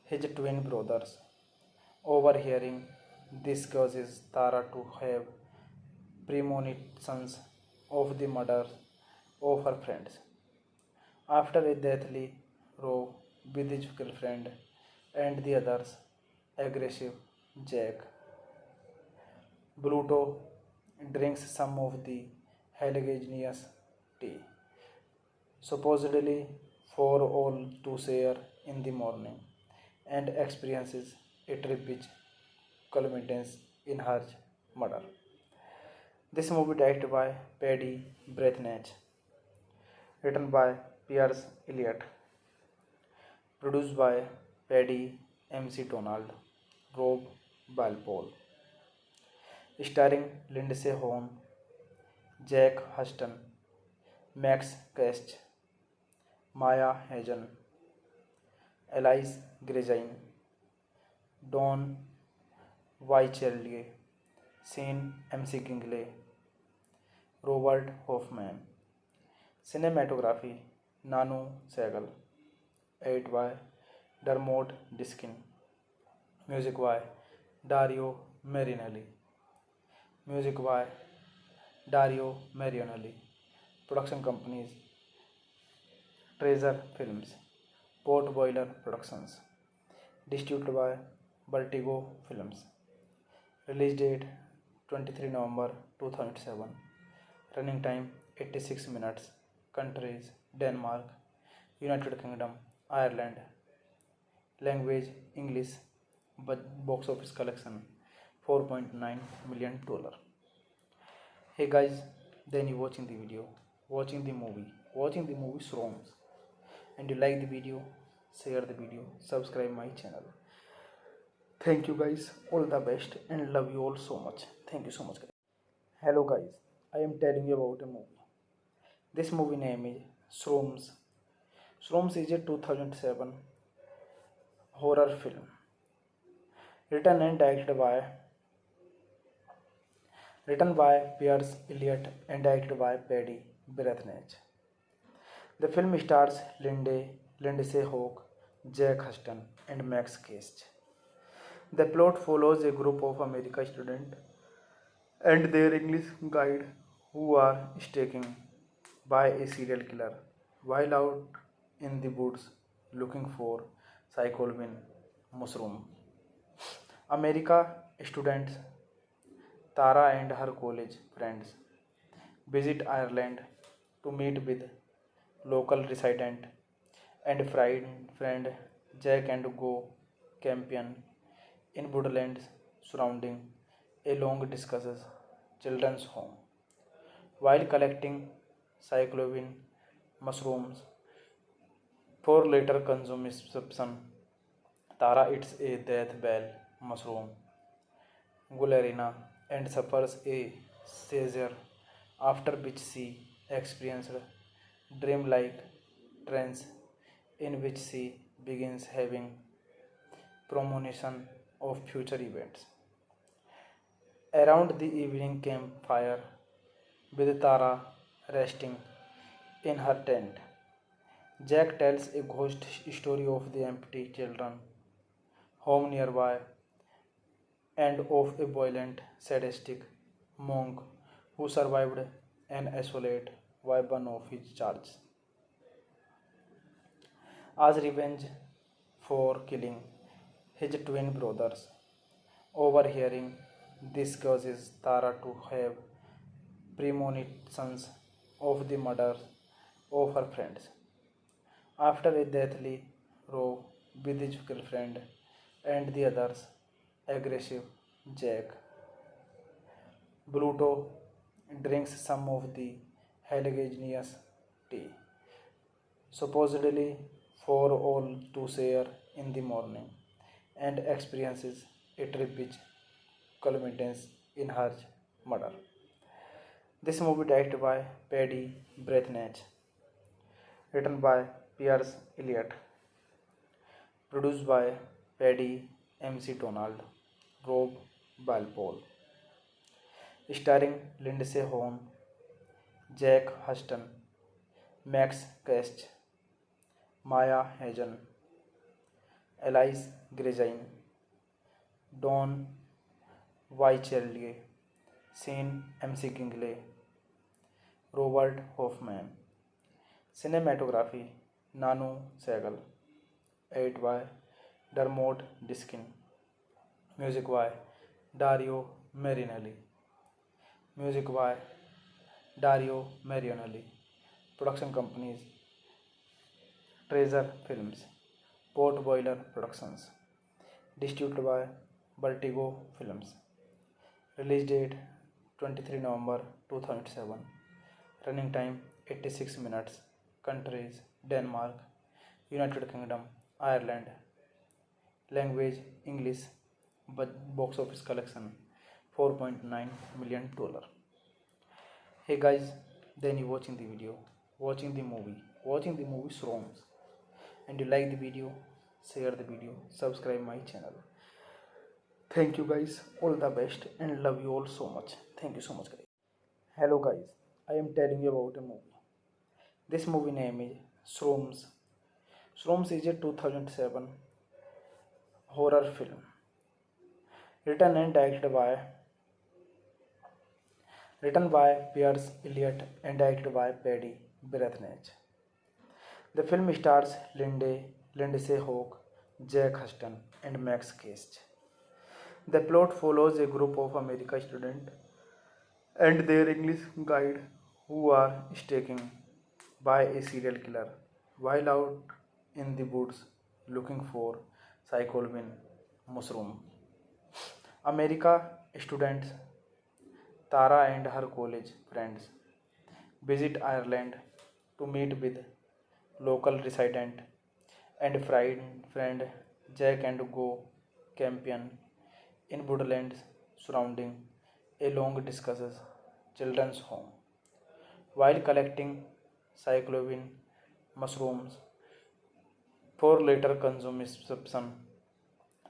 his twin brothers. Overhearing this causes Tara to have premonitions of the murder of her friends. After a deathly row with his girlfriend and the others, aggressive Jack Bluto drinks some of the Heligineous tea, supposedly for all to share in the morning, and experiences a trip which culminates in her murder. This movie directed by Paddy Brethnach, written by Pierce Elliott, produced by Paddy MC Donald, Rob Balpole, starring Lindsay Hone, Jack Huston, Max Cast, Maya Hagen, Elise Grezine, Don Wycherley, Sean MC Kingley, Robert Hoffman. Cinematography Nanu Segal, edited by Dermot Diskin. Music by Dario Marinelli. Music by Dario Marinelli. Production companies Treasure Films, Port Boiler Productions. Distributed by Vertigo Films. Release date 23 November 2007. Running time 86 minutes. Countries Denmark, United Kingdom, Ireland. Language English. Box office collection $4.9 million. Hey guys, then you watching the video, watching the movie Shroms, and you like the video, share the video, subscribe my channel. Thank you guys, all the best, and love you all so much. Thank you so much, guys. Hello guys, I am telling you about a movie. This movie name is Shroms. Shroms is a 2007 horror film written and written by Pierce Elliott and directed by Paddy Brethnach. The film stars Lindsay Hawk, Jack Huston, and Max Cast. The plot follows a group of American students and their English guide who are stalking by a serial killer while out in the woods looking for Cycloven mushroom. America students Tara and her college friends visit Ireland to meet with local resident and friend Jack and go camping in woodlands surrounding a long discusses children's home. While collecting cyclovine mushrooms for later consumption, Tara eats a death bell mushroom, Gularina, and suffers a seizure, after which she experienced dreamlike trance in which she begins having premonition of future events. Around the evening campfire, with Tara resting in her tent, Jack tells a ghost story of the empty children home nearby and of a violent, sadistic monk who survived an assault by one of his charges. As revenge for killing his twin brothers. Overhearing this causes Tara to have premonitions of the murder of her friends. After a deathly row with his girlfriend and the others, aggressive Jack, Bluto drinks some of the Heligineous tea, supposedly for all to share in the morning, and experiences a trip which culminates in her murder. This movie directed by Paddy Breathnach, written by Piers Elliott, produced by Paddy MC Donald, Rob Balpole, starring Lindsay Vonn, Jack Huston, Max Kast, Maya Hagen, Elise Grezine, Don Wycherley, Sean MC Kingley, Robert Hoffman. Cinematography Nanu Segal, edited by Dermot Diskin, music by Dario Marinelli, music by Dario Marinelli, production companies Treasure Films, Port Boiler Productions, distributed by Vertigo Films. Release date 23 November 2007. Running time 86 minutes. Countries Denmark, United Kingdom, Ireland. Language English. Box office collection $4.9 million. Hey guys, then you watching the video, watching the movie Shroms, and you like the video, share the video, subscribe my channel. Thank you guys, all the best, and love you all so much. Thank you so much guys. Hello guys, I am telling you about a movie. This movie name is Shroms. Shroms is a 2007 horror film written and written by Piers Elliott and directed by Paddy Breathnach. The film stars Lindsay Hawk, Jack Huston, and Max Kast. The plot follows a group of American students and their English guide who are stalked by a serial killer while out in the woods looking for cycloven mushroom. America students Tara and her college friends visit Ireland to meet with local resident and friend Jack and go camping in woodlands surrounding a long discusses children's home. While collecting cyclovine mushrooms for later consumption,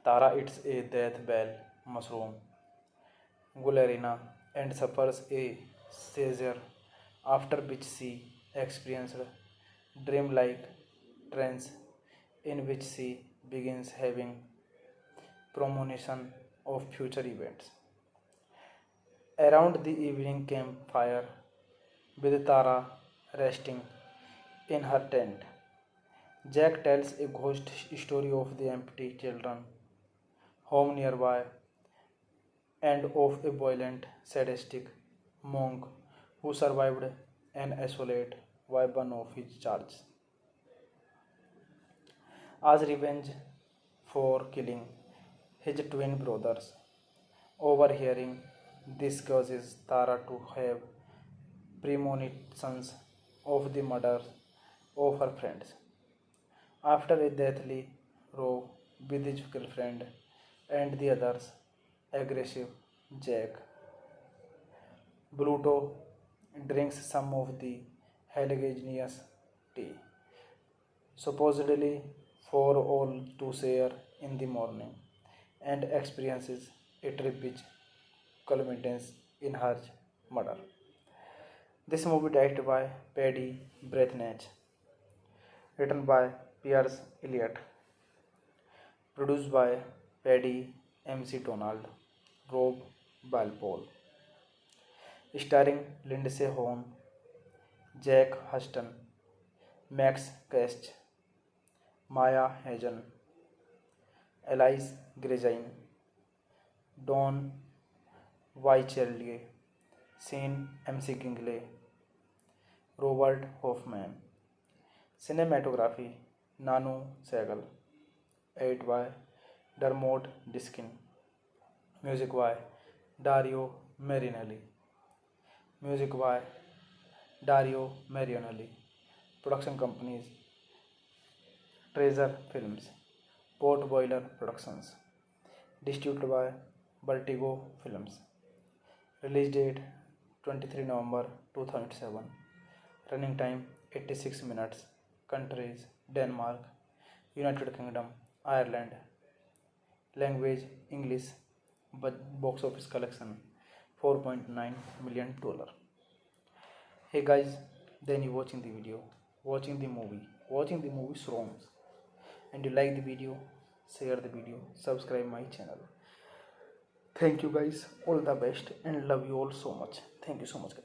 Tara eats a death bell mushroom, Gularina, and suffers a seizure, after which she experienced dreamlike trance in which she begins having premonition of future events. Around the evening campfire, with Tara resting in her tent, Jack tells a ghost story of the empty children home nearby and of a violent, sadistic monk who survived an assault by one of his charges as revenge for killing his twin brothers. Overhearing this causes Tara to have premonitions of the murder of her friends. After a deathly row with his girlfriend and the others, aggressive Jack Bluto drinks some of the Heligineous tea, supposedly for all to share in the morning, and experiences a trip which culminates in her murder. This movie directed by Paddy Breathnach, written by Piers Elliott, produced by Paddy MC Donald, Rob Balpole, starring Lindsay Vonn, Jack Huston, Max Kast, Maya Hagen, Elise Gregine, Don Wycherley, Sean MC Kingley, Robert Hoffman. Cinematography Nanu Sehgal, edited by Dermot Diskin. Music by Dario Marinelli. Music by Dario Marinelli. Production companies Treasure Films, Port Boiler Productions. Distributed by Vertigo Films. Release date 23 November 2007. Running time 86 minutes. Countries Denmark, United Kingdom, Ireland. Language English. Box office collection $4.9 million. Hey guys, then you watching the video, watching the movie songs, and you like the video, share the video, subscribe my channel. Thank you guys, all the best, and love you all so much. Thank you so much.